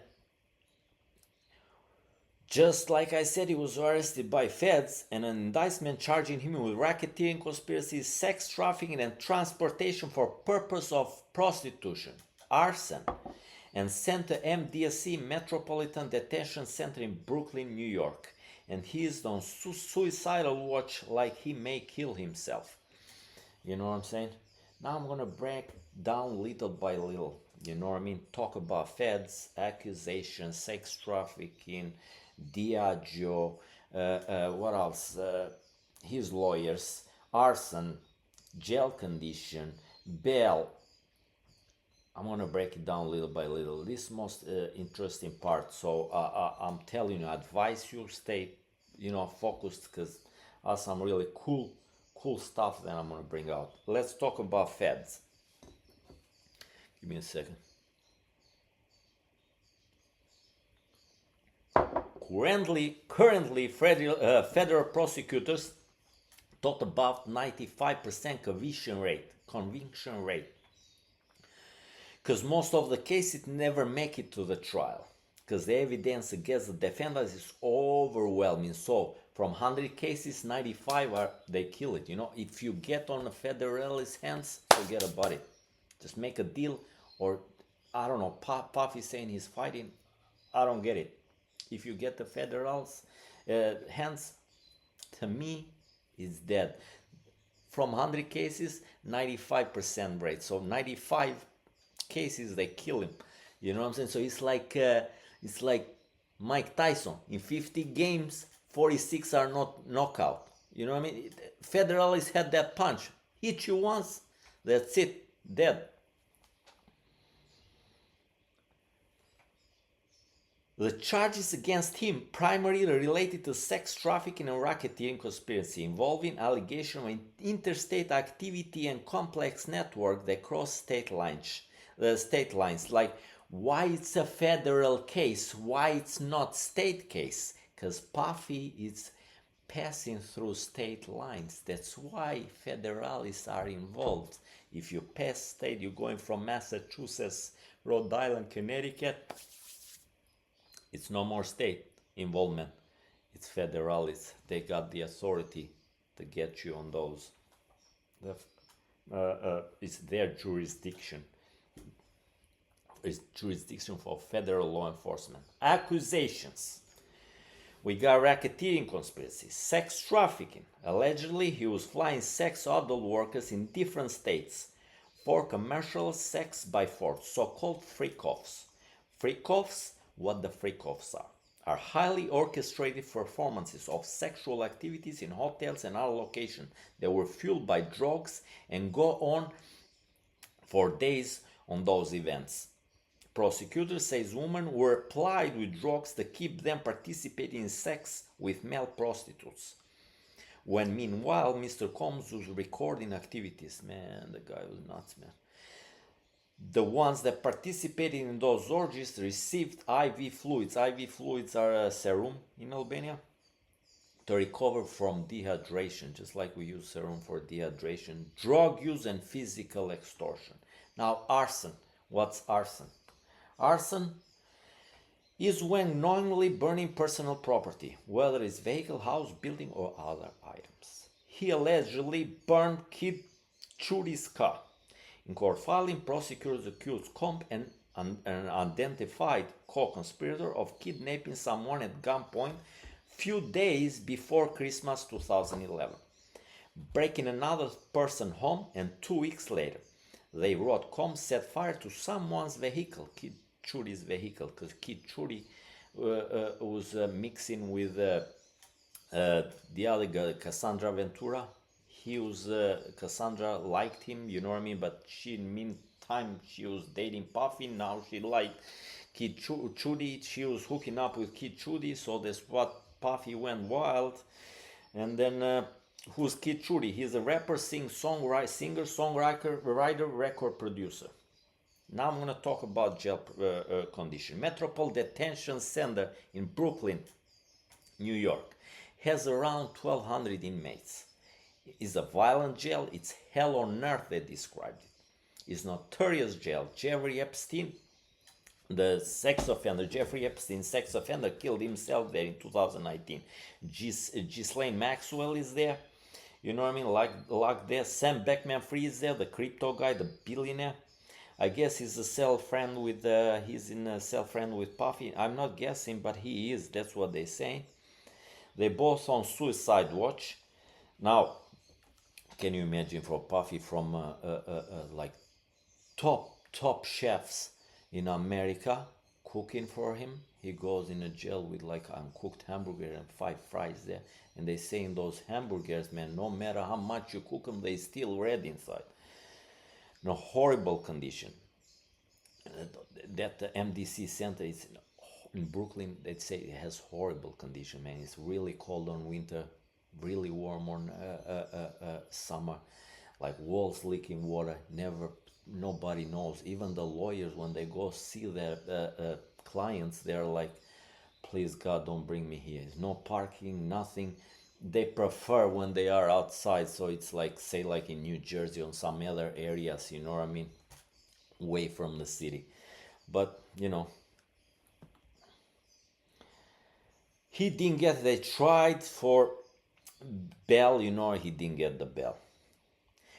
just like I said, he was arrested by feds and an indictment charging him with racketeering, conspiracy, sex trafficking and transportation for purpose of prostitution, arson, and sent to MDSC Metropolitan Detention Center in Brooklyn, New York. And he is on suicidal watch, like he may kill himself. You know what I'm saying? Now I'm gonna break down little by little. You know what I mean? Talk about feds, accusations, sex trafficking, Diageo, what else? His lawyers, arson, jail condition, bail. I'm gonna break it down little by little. This most interesting part. So I'm telling you, advise you stay, focused, because there's some really cool stuff that I'm gonna bring out. Let's talk about feds. Give me a second. Currently, federal prosecutors talk about 95% conviction rate, because most of the cases never make it to the trial, because the evidence against the defendants is overwhelming. So from 100 cases, 95 they kill it. If you get on the federalist hands, forget about it. Just make a deal, or I don't know. Puffy saying he's fighting. I don't get it. If you get the federals hands, to me, it's dead. From 100 cases, 95% rate. So 95 cases they kill him. You know what I'm saying? So it's like Mike Tyson. In 50 games, 46 are not knockout. You know what I mean? Federalists had that punch. Hit you once, that's it, dead. The charges against him primarily related to sex trafficking and racketeering conspiracy involving allegation of interstate activity and complex network that cross state lines. Like why it's a federal case, why it's not state case? Because Puffy is passing through state lines. That's why federalists are involved. If you pass state, you're going from Massachusetts, Rhode Island, Connecticut, it's no more state involvement. It's federalists. They got the authority to get you on those. It's their jurisdiction. It's jurisdiction for federal law enforcement. Accusations. We got racketeering conspiracy, sex trafficking. Allegedly, he was flying sex adult workers in different states for commercial sex by force, so-called freak-offs. Freak-offs, what the freak-offs are highly orchestrated performances of sexual activities in hotels and other locations that were fueled by drugs and go on for days on those events. Prosecutor says women were plied with drugs to keep them participating in sex with male prostitutes. When meanwhile, Mr. Combs was recording activities. Man, the guy was nuts, man. The ones that participated in those orgies received IV fluids. IV fluids are a serum in Albania to recover from dehydration, just like we use serum for dehydration, drug use, and physical extortion. Now, arson. What's arson? Arson is when knowingly burning personal property, whether it's vehicle, house, building, or other items. He allegedly burned Kid Chudi's car. In court filing, prosecutors accused Comp and an unidentified co-conspirator of kidnapping someone at gunpoint few days before Christmas 2011, breaking another person's home, and 2 weeks later, they wrote Combs set fire to someone's vehicle, Kid Chudi's vehicle, because Kid Chudi was mixing with the other guy, Cassandra Ventura. He was, Cassandra liked him, you know what I mean, but she, in the meantime, she was dating Puffy, now she liked Kid Chudi, she was hooking up with Kid Chudi, so that's what Puffy went wild. And then, who's Kid Chudi? He's a rapper, singer, songwriter, record producer. Now I'm going to talk about jail condition. Metropole Detention Center in Brooklyn, New York, has around 1,200 inmates. It's a violent jail. It's hell on earth, they described it. It's notorious jail. Jeffrey Epstein, the sex offender, killed himself there in 2019. Ghislaine Maxwell is there. You know what I mean? Like there. Sam Beckman-Fried is there, the crypto guy, the billionaire. I guess he's a cell friend with he's in a cell friend with Puffy. I'm not guessing, but he is. That's what they say. They both on suicide watch. Now, can you imagine for Puffy from like top chefs in America cooking for him? He goes in a jail with like uncooked hamburger and 5 fries there, and they say in those hamburgers, man, no matter how much you cook them, they still red inside. No, horrible condition. That MDC center is in Brooklyn. They say it has horrible condition, man. It's really cold on winter, really warm on summer, like walls leaking water. Nobody knows. Even the lawyers, when they go see their clients, they're like, please God, don't bring me here. No parking, nothing. They prefer when they are outside, so it's like, say, like in New Jersey or some other areas, you know what I mean, away from the city. But you know, he didn't get. They tried for bail, you know, he didn't get the bail.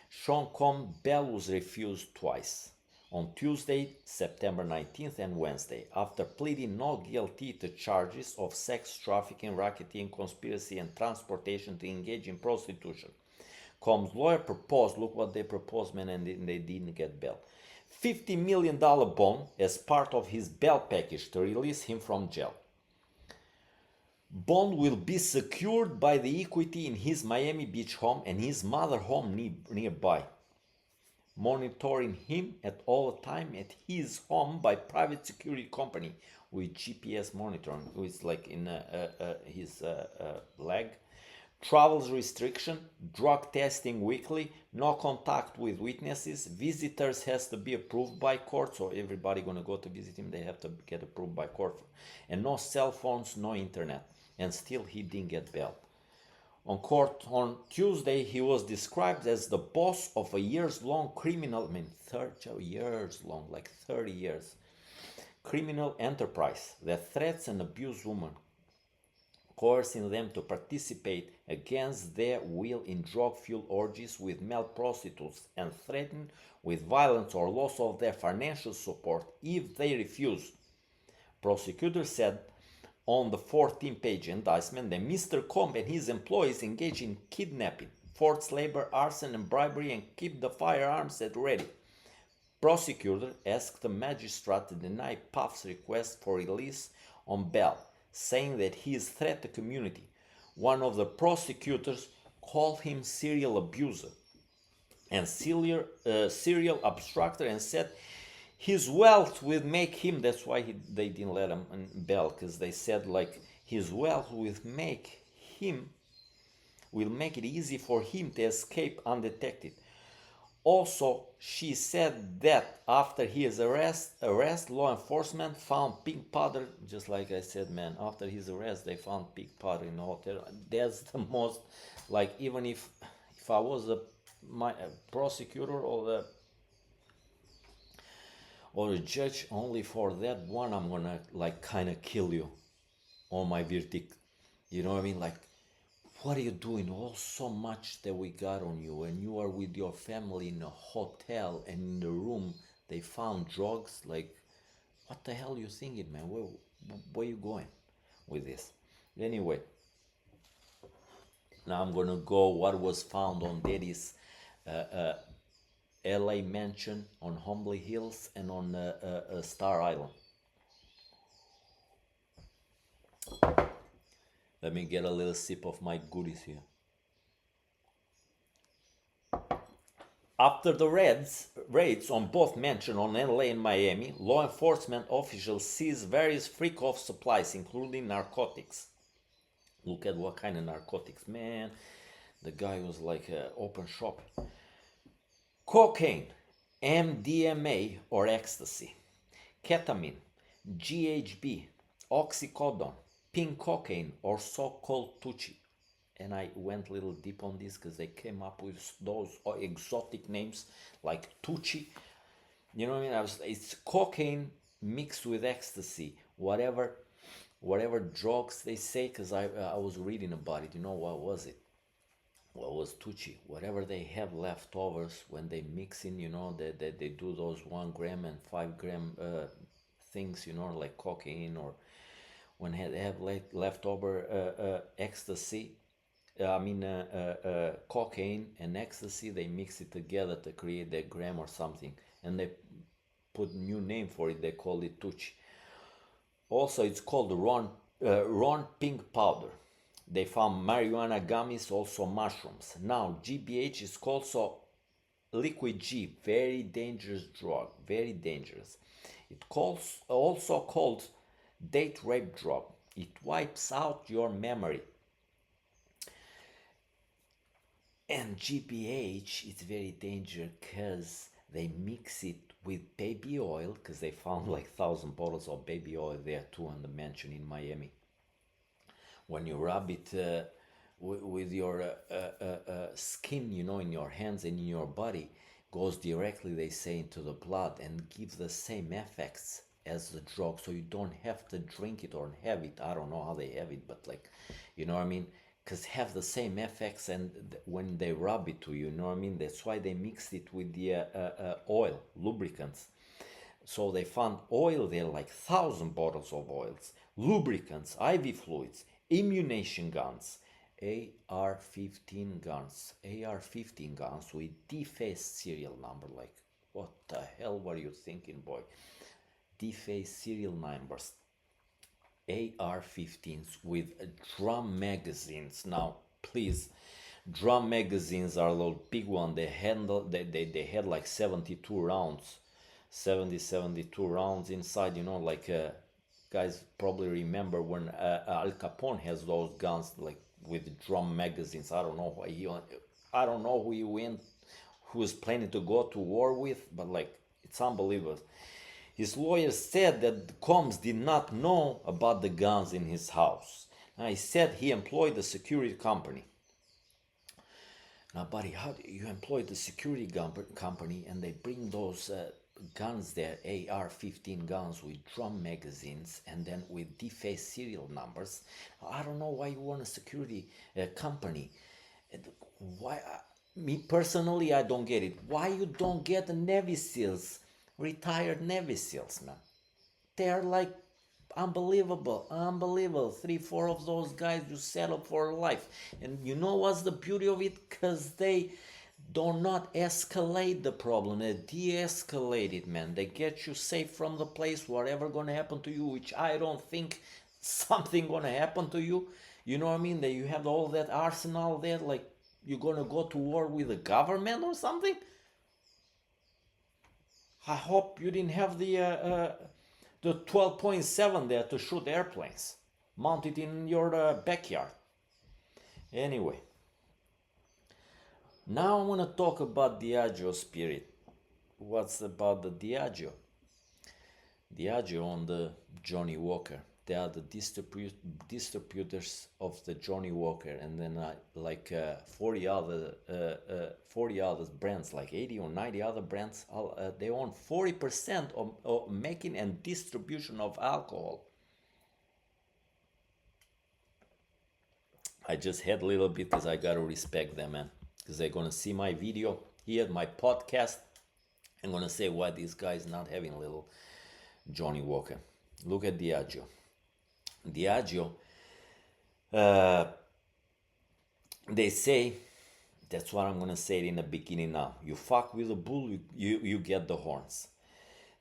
Sean Combs' bail was refused twice, on Tuesday, September 19th, and Wednesday, after pleading not guilty to charges of sex trafficking, racketeering, conspiracy, and transportation to engage in prostitution. Combs' lawyer proposed, look what they proposed, man, and they didn't get bail. $50 million bond as part of his bail package to release him from jail. Bond will be secured by the equity in his Miami Beach home and his mother home nearby. monitoring him at all time at his home by private security company with GPS monitoring, who is like in his leg. Travels restriction, drug testing weekly, no contact with witnesses, visitors has to be approved by court, so everybody gonna go to visit him, they have to get approved by court, and no cell phones, no internet, and still he didn't get bail. On court on Tuesday, he was described as the boss of a years-long criminal, 30 years long, like 30 years, criminal enterprise that threats and abuse women, coercing them to participate against their will in drug-fueled orgies with male prostitutes and threatened with violence or loss of their financial support if they refuse. Prosecutors said on the 14-page indictment that Mr. Combe and his employees engaged in kidnapping, forced labor, arson, and bribery and keep the firearms at ready. Prosecutor asked the magistrate to deny Puff's request for release on bail, saying that he is a threat to community. One of the prosecutors called him serial abuser and serial obstructor and said his wealth will make him, that's why they didn't let him on bail, because they said like his wealth will make it easy for him to escape undetected. Also, she said that after his arrest, law enforcement found pink powder, just like I said, man, after his arrest, they found pink powder in the hotel. That's the most, like, even if I was a prosecutor or a judge, only for that one, I'm gonna, like, kind of kill you on my verdict. You know what I mean? Like, what are you doing? All so much that we got on you, and you are with your family in a hotel, and in the room they found drugs. Like, what the hell you thinking, man? Where you going with this? Anyway, now I'm gonna go what was found on Diddy's LA mansion on Homley Hills and on Star Island. Let me get a little sip of my goodies here. After the raids on both mansions on LA and Miami, law enforcement officials seized various freak-off supplies, including narcotics. Look at what kind of narcotics, man. The guy was like open shop. Cocaine, MDMA or ecstasy, ketamine, GHB, oxycodone, pink cocaine or so-called Tucci. And I went a little deep on this because they came up with those exotic names like Tucci. You know what I mean? It's cocaine mixed with ecstasy, whatever drugs they say, because I was reading about it. You know, what was it? What was Tucci? Whatever they have leftovers when they mix in, you know, they do those 1 gram and 5 gram things, you know, like cocaine, or when they have leftover ecstasy. Cocaine and ecstasy, they mix it together to create that gram or something, and they put new name for it. They call it Tucci. Also, it's called Ron pink powder. They found marijuana gummies, also mushrooms. Now, GBH is also liquid G, very dangerous drug, very dangerous. It also called date rape drug. It wipes out your memory. And GBH is very dangerous because they mix it with baby oil, because they found like 1,000 bottles of baby oil there too on the mansion in Miami. When you rub it with your skin, you know, in your hands and in your body, goes directly, they say, into the blood and gives the same effects as the drug, so you don't have to drink it or have it. I don't know how they have it, but like, you know what I mean? Because have the same effects, and when they rub it to you, you know what I mean? That's why they mixed it with the oil, lubricants. So they found oil there, like 1,000 bottles of oils, lubricants, IV fluids, ammunition guns, AR-15 guns with defaced serial number. Like, what the hell were you thinking, boy? Defaced serial numbers. AR-15s with drum magazines. Now, please, Drum magazines are a little big one. They had like 72 rounds, 72 rounds inside. Like guys probably remember when Al Capone has those guns like with drum magazines. I don't know who is planning to go to war with, but like it's unbelievable. His lawyer said that Combs did not know about the guns in his house. Now, he said he employed a security company. Now, buddy, how do you employ the security company and they bring those guns there, AR-15 guns with drum magazines and then with defaced serial numbers? I don't know why you want a security company. Why? Me personally, I don't get it. Why you don't get the Navy SEALs, retired Navy SEALs, man? They're like unbelievable. 3, 4 of those guys you settle for life. And you know what's the beauty of it? Because they do not escalate the problem. They de-escalate it, man. They get you safe from the place, whatever gonna happen to you, which I don't think something gonna happen to you. You know what I mean? That you have all that arsenal there, like you're gonna go to war with the government or something. I hope you didn't have the 12.7 there to shoot airplanes mounted in your backyard. Anyway, now I want to talk about Diageo Spirit. What's about the Diageo? Diageo on the Johnny Walker. They are the distributors of the Johnny Walker, and then 40 other brands, like 80 or 90 other brands. They own 40% of making and distribution of alcohol. I just had a little bit because I gotta respect them, man. Because they're gonna see my video here, my podcast, and gonna say why this guy is not having a little Johnny Walker. Look at Diageo. Diageo, they say, that's what I'm gonna say in the beginning now. You fuck with the bull, you get the horns.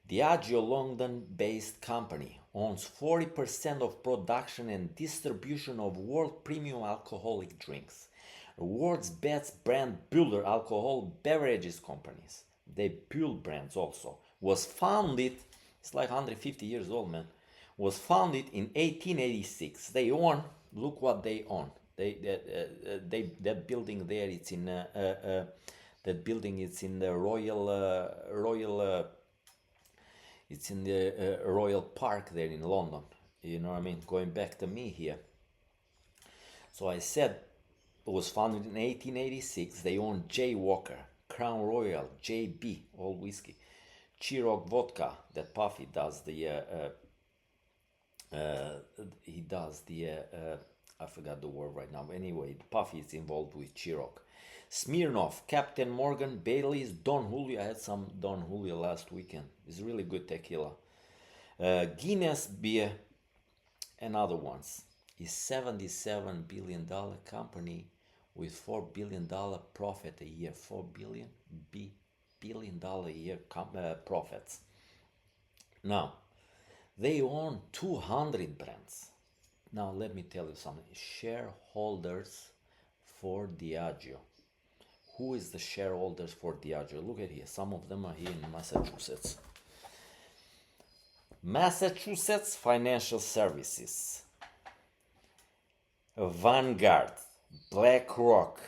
Diageo, London-based company, owns 40% of production and distribution of world premium alcoholic drinks. The world's best brand builder alcohol beverages companies. They build brands also. Was founded, it's like 150 years old, man. Was founded in 1886. They own, look what they own. That building there, it's in that building. It's in the Royal. It's in the Royal Park there in London. You know what I mean? Going back to me here. So I said it was founded in 1886. They own J. Walker, Crown Royal, JB, all whiskey, Ciroc vodka. That Puffy does he does the I forgot the word right now. But anyway, Puffy is involved with Ciroc. Smirnoff, Captain Morgan, Bailey's, Don Julio. I had some Don Julio last weekend. It's really good tequila. Guinness beer and other ones. Is $77 billion company with $4 billion profit a year. $4 billion a year profits. Now, they own 200 brands. Now, let me tell you something. Shareholders for Diageo. Who is the shareholders for Diageo? Look at here. Some of them are here in Massachusetts. Massachusetts Financial Services, Vanguard, BlackRock,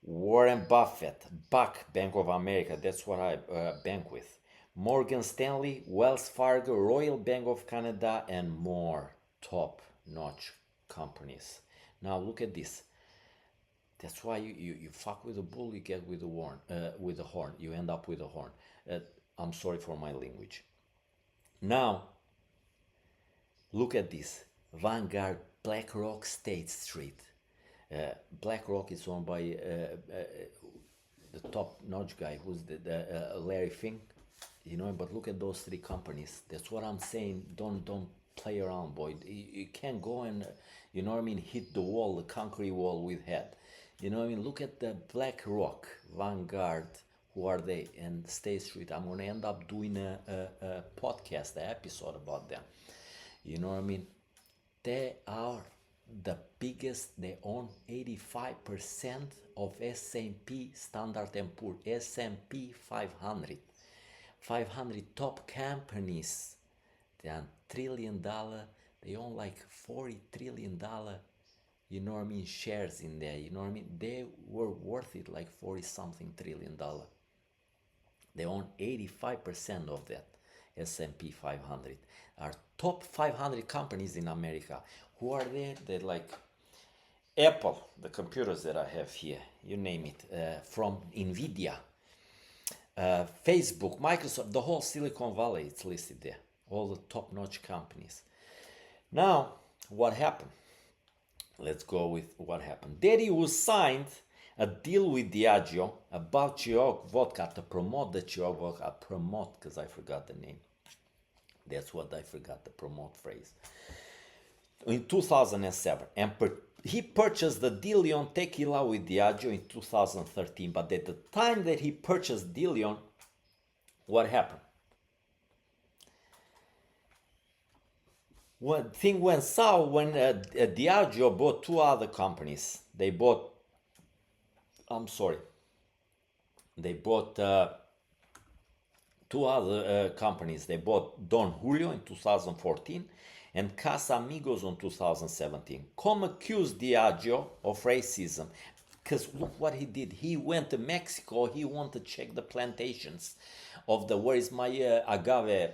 Warren Buffett, Buck, Bank of America. That's what I bank with. Morgan Stanley, Wells Fargo, Royal Bank of Canada, and more top-notch companies. Now look at this. That's why you fuck with the bull, you get with the horn. You end up with a horn. I'm sorry for my language. Now, look at this. Vanguard, BlackRock, State Street. BlackRock is owned by the top-notch guy, who's the Larry Fink. You know, but look at those three companies. That's what I'm saying. Don't play around, boy. You can't go and, you know what I mean, hit the wall, the concrete wall with head. You know what I mean? Look at the BlackRock, Vanguard, who are they, and State Street. I'm going to end up doing a podcast, an episode about them. You know what I mean? They are the biggest, they own 85% of S&P Standard and Poor, S&P 500. 500 top companies. They are $1 trillion. They own like $40 trillion, you know what I mean, shares in there. You know what I mean? They were worth it like 40 something $1 trillion. They own 85% of that. S&P 500 are top 500 companies in America. Who are they? They're like Apple, the computers that I have here, you name it, from Nvidia, Facebook, Microsoft, the whole Silicon Valley, it's listed there. All the top-notch companies. Now, what happened? Let's go with what happened. Diddy was signed a deal with Diageo about Ciroc vodka to promote the Ciroc vodka. Promote, because I forgot the name. That's what I forgot, the promote phrase. In 2007. And he purchased the De Leon tequila with Diageo in 2013. But at the time that he purchased De Leon, what happened? One thing went south when Diageo bought two other companies. They bought two other companies. They bought Don Julio in 2014 and Casamigos in 2017. Com accused Diageo of racism because look what he did. He went to Mexico. He wanted to check the plantations of the where's my agave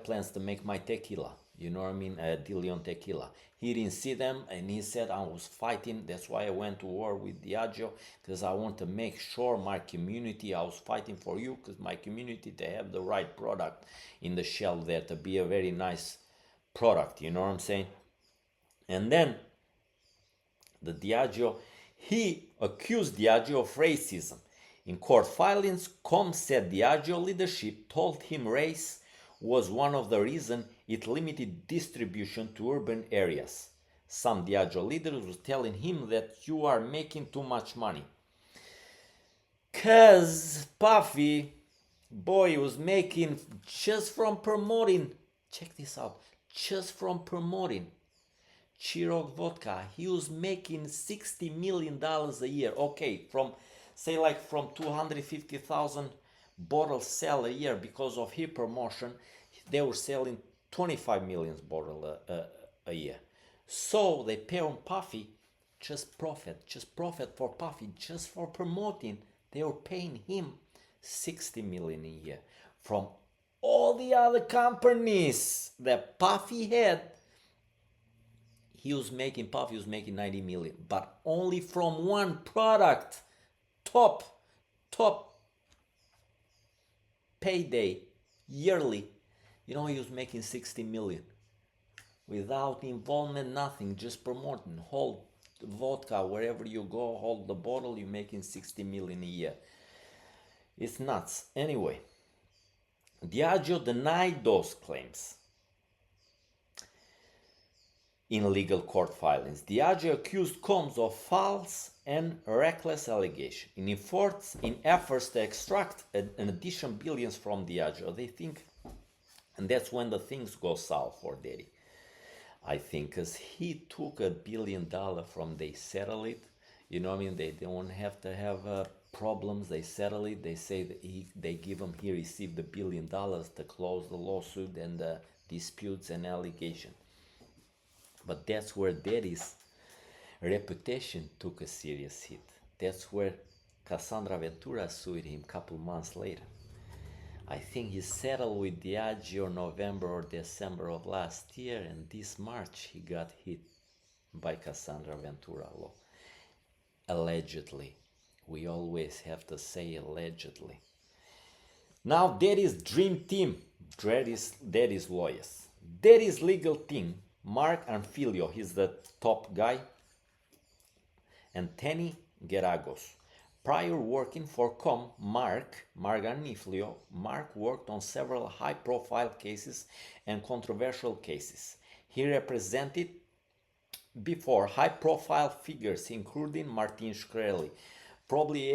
plants to make my tequila. You know what I mean? De Leon tequila. He didn't see them and he said, I was fighting. That's why I went to war with Diageo, because I want to make sure my community, I was fighting for you because my community, they have the right product in the shelf there to be a very nice product. You know what I'm saying? And then the Diageo, he accused Diageo of racism. In court filings, Com said Diageo leadership told him race was one of the reasons it limited distribution to urban areas. Some Diageo leaders were telling him that you are making too much money. Cause Puffy, boy, was making just from promoting, check this out, just from promoting Ciroc vodka, he was making $60 million a year. Okay, from say like from 250,000 bottles sell a year because of his promotion, they were selling 25 million bottles a year. So they pay on Puffy just profit for Puffy, just for promoting. They were paying him 60 million a year. From all the other companies that Puffy had, Puffy was making 90 million, but only from one product, top payday yearly, he was making 60 million without involvement, nothing, just promoting. Hold vodka wherever you go, hold the bottle, you're making 60 million a year. It's nuts. Anyway, Diageo denied those claims in legal court filings. Diageo accused Combs of false and reckless allegation in efforts to extract an additional billions from Diageo. They think, and that's when the things go south for Diddy. I think because he took $1 billion from, they settle it. You know what I mean? They don't have to have problems. They settle it. They say that they give him, he received $1 billion to close the lawsuit and the disputes and allegation. But that's where Diddy's reputation took a serious hit. That's where Cassandra Ventura sued him a couple months later. I think he settled with Diageo November or December of last year, and this March he got hit by Cassandra Ventura law. Allegedly. We always have to say allegedly. Now Diddy's dream team, Diddy's lawyers. Diddy's legal team, Mark Anfilio, he's the top guy, and Tenny Geragos. Prior working for Mark Anfilio, Mark worked on several high-profile cases and controversial cases. He represented before high-profile figures, including Martin Shkreli. Probably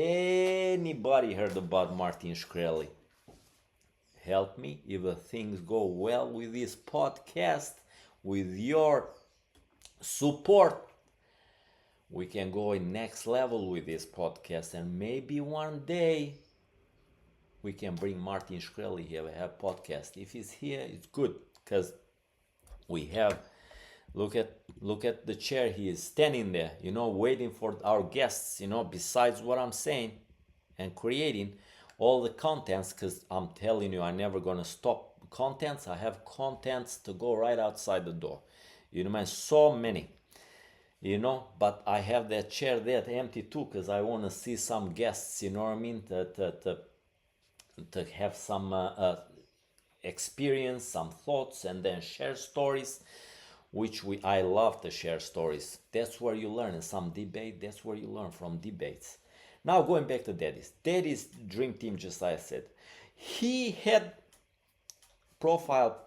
anybody heard about Martin Shkreli. Help me if things go well with this podcast, with your support, we can go in next level with this podcast, and maybe one day we can bring Martin Shkreli here, we have podcast. If he's here, it's good, because we have, look at the chair, he is standing there, waiting for our guests, besides what I'm saying and creating all the contents, because I'm telling you, I'm never gonna stop contents. I have contents to go right outside the door, man, so many, but I have that chair there empty too, because I want to see some guests, you know what I mean, to have some experience, some thoughts, and then share stories, which I love to share stories. That's where you learn. In some debate, that's where you learn from debates. Now going back to Daddy's dream team, just like I said, he had profile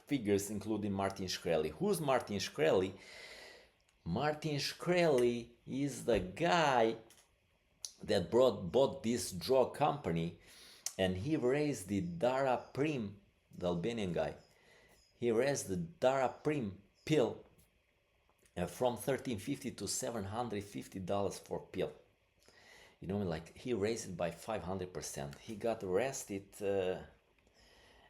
figures including Martin Shkreli. Who's Martin Shkreli? Martin Shkreli is the guy that bought this drug company, and he raised the Dara Prim, the Albanian guy. He raised the Dara Prim pill from $13.50 to $750 for pill. Like he raised it by 500%. He got arrested.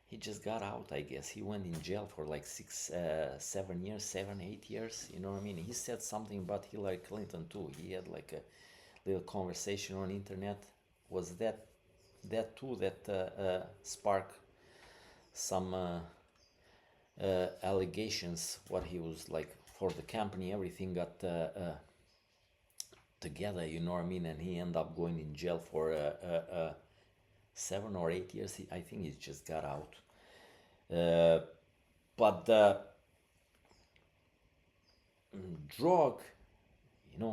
He just got out, I guess. He went in jail for like 7 years, 7, 8 years. You know what I mean? He said something about Hillary Clinton too. He had like a little conversation on internet. Was that too that sparked some allegations? What he was like for the company, everything got together. You know what I mean? And he ended up going in jail for 7 or 8 years. I think he just got out. But the drug,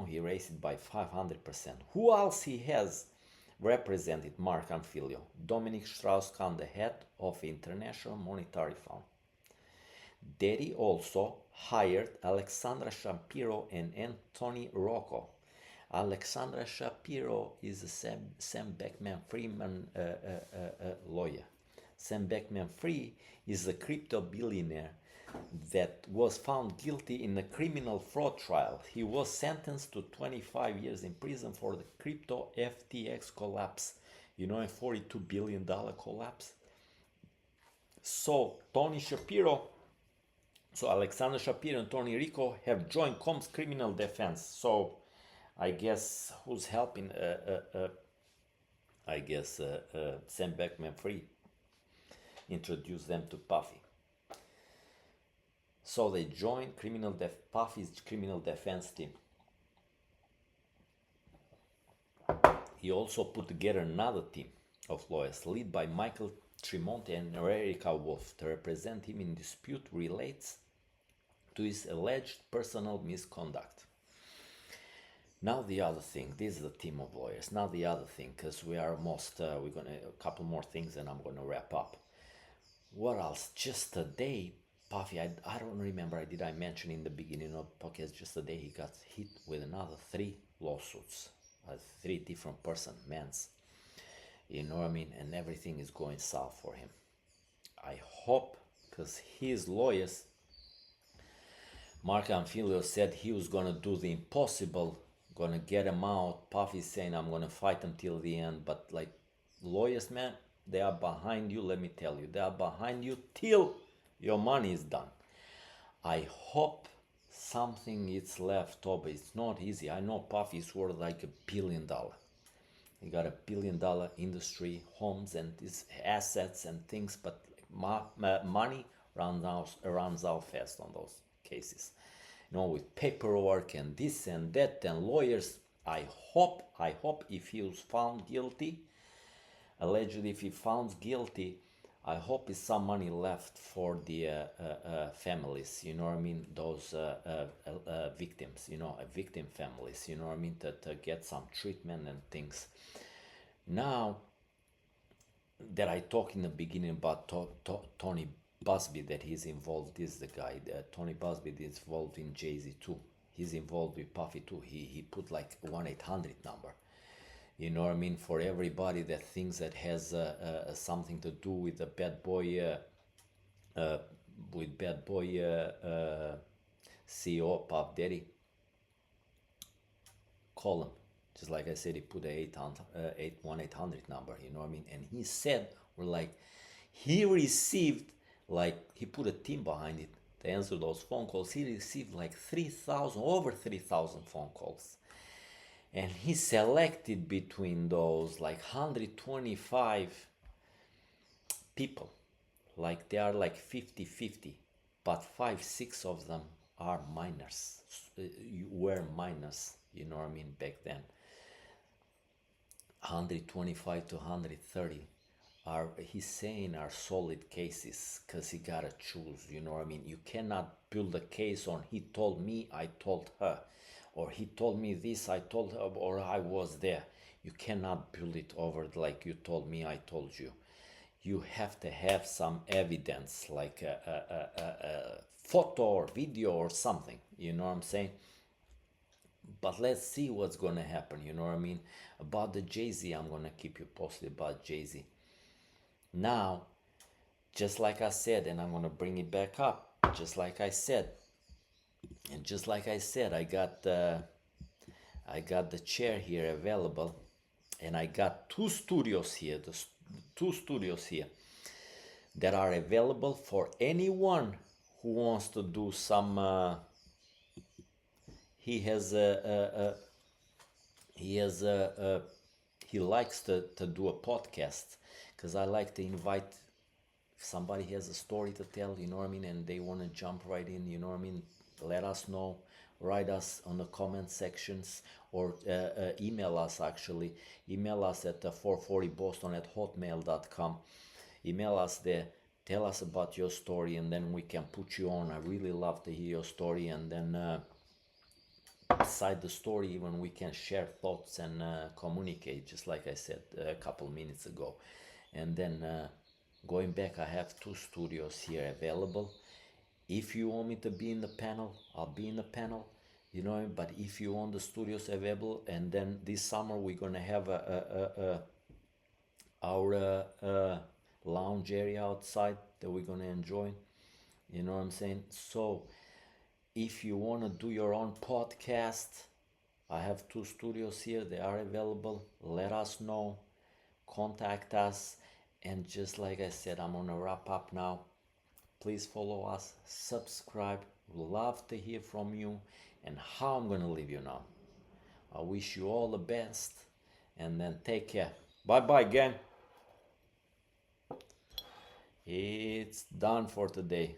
he raised it by 500%. Who else he has represented? Mark Amphilio, Dominic Strauss-Kahn, the head of International Monetary Fund. Diddy also hired Alexandra Shapiro and Anthony Rocco. Alexandra Shapiro is a Sam Beckman-Fried lawyer. Sam Beckman-Fried is a crypto billionaire that was found guilty in a criminal fraud trial. He was sentenced to 25 years in prison for the crypto FTX collapse. A $42 billion collapse. So Alexander Shapiro and Tony Rico have joined Combs criminal defense. So I guess who's helping? Sam Beckman-Fried introduced them to Puffy. So they joined Puffy's criminal defense team. He also put together another team of lawyers led by Michael Tremonti and Erica Wolf to represent him in dispute relates to his alleged personal misconduct. Now the other thing, this is a team of lawyers. Now the other thing, because we are almost, we're gonna a couple more things and I'm gonna wrap up. What else? Just today, Puffy, I don't remember, did I mention in the beginning of the podcast, just today he got hit with another 3 lawsuits, 3 different men's. You know what I mean? And everything is going south for him. I hope, because his lawyers, Mark Amphilio said he was gonna do the impossible, gonna get him out. Puffy's saying I'm gonna fight until the end, but like lawyers, man, they are behind you. Let me tell you, they are behind you till your money is done. I hope something is left over. It's not easy. I know Puffy's worth like $1 billion. He got $1 billion industry, homes and his assets and things, but money runs out fast on those cases. With paperwork and this and that and lawyers. I hope if he was found guilty, allegedly if he found guilty, I hope is some money left for the families, you know what I mean, those victims, victim families, you know what I mean, to get some treatment and things. Now that I talked in the beginning about Tony Busby, that he's involved, is the guy, Tony Busby is involved in Jay-Z too. He's involved with Puffy too. He put like 1-800 number. You know what I mean? For everybody that thinks that has something to do with the bad boy CEO of Puff Daddy, call him. Just like I said, he put a 800 number, you know what I mean? And he said, we're like, he received, like, he put a team behind it to answer those phone calls. He received like 3,000, over 3,000 phone calls. And he selected between those like 125 people. Like they are like 50-50, but 5-6 of them are minors. Were minors, you know what I mean, back then. 125 to 130 are, he's saying, are solid cases, because he gotta choose, you know what I mean. You cannot build a case on he told me, I told her, or he told me this, I told her, or I was there. You cannot build it over like you told me, I told you. You have to have some evidence, like a photo or video or something, you know what I'm saying. But let's see what's gonna happen, you know what I mean. About the Jay-Z, I'm gonna keep you posted about Jay-Z. Now, just like I said, and I'm gonna bring it back up, just like I said, and just like I said, I got the chair here available, and I got two studios here, two studios here that are available for anyone who wants to do some. He has he has he likes to do a podcast, because I like to invite, if somebody has a story to tell, you know what I mean, and they want to jump right in, you know what I mean, let us know. Write us on the comment sections, or email us, actually. Email us at 440boston@hotmail.com. Email us there. Tell us about your story, and then we can put you on. I really love to hear your story, and then beside the story, even we can share thoughts and communicate, just like I said a couple minutes ago. And then going back, I have two studios here available. If you want me to be in the panel, I'll be in the panel, you know. But if you want the studios available, and then this summer we're gonna have our lounge area outside that we're gonna enjoy, you know what I'm saying. So if you want to do your own podcast, I have two studios here, they are available. Let us know, contact us. And just like I said, I'm gonna wrap up now. Please follow us, subscribe. Love to hear from you. And how I'm gonna leave you now, I wish you all the best, and then take care. Bye bye, gang. It's done for today.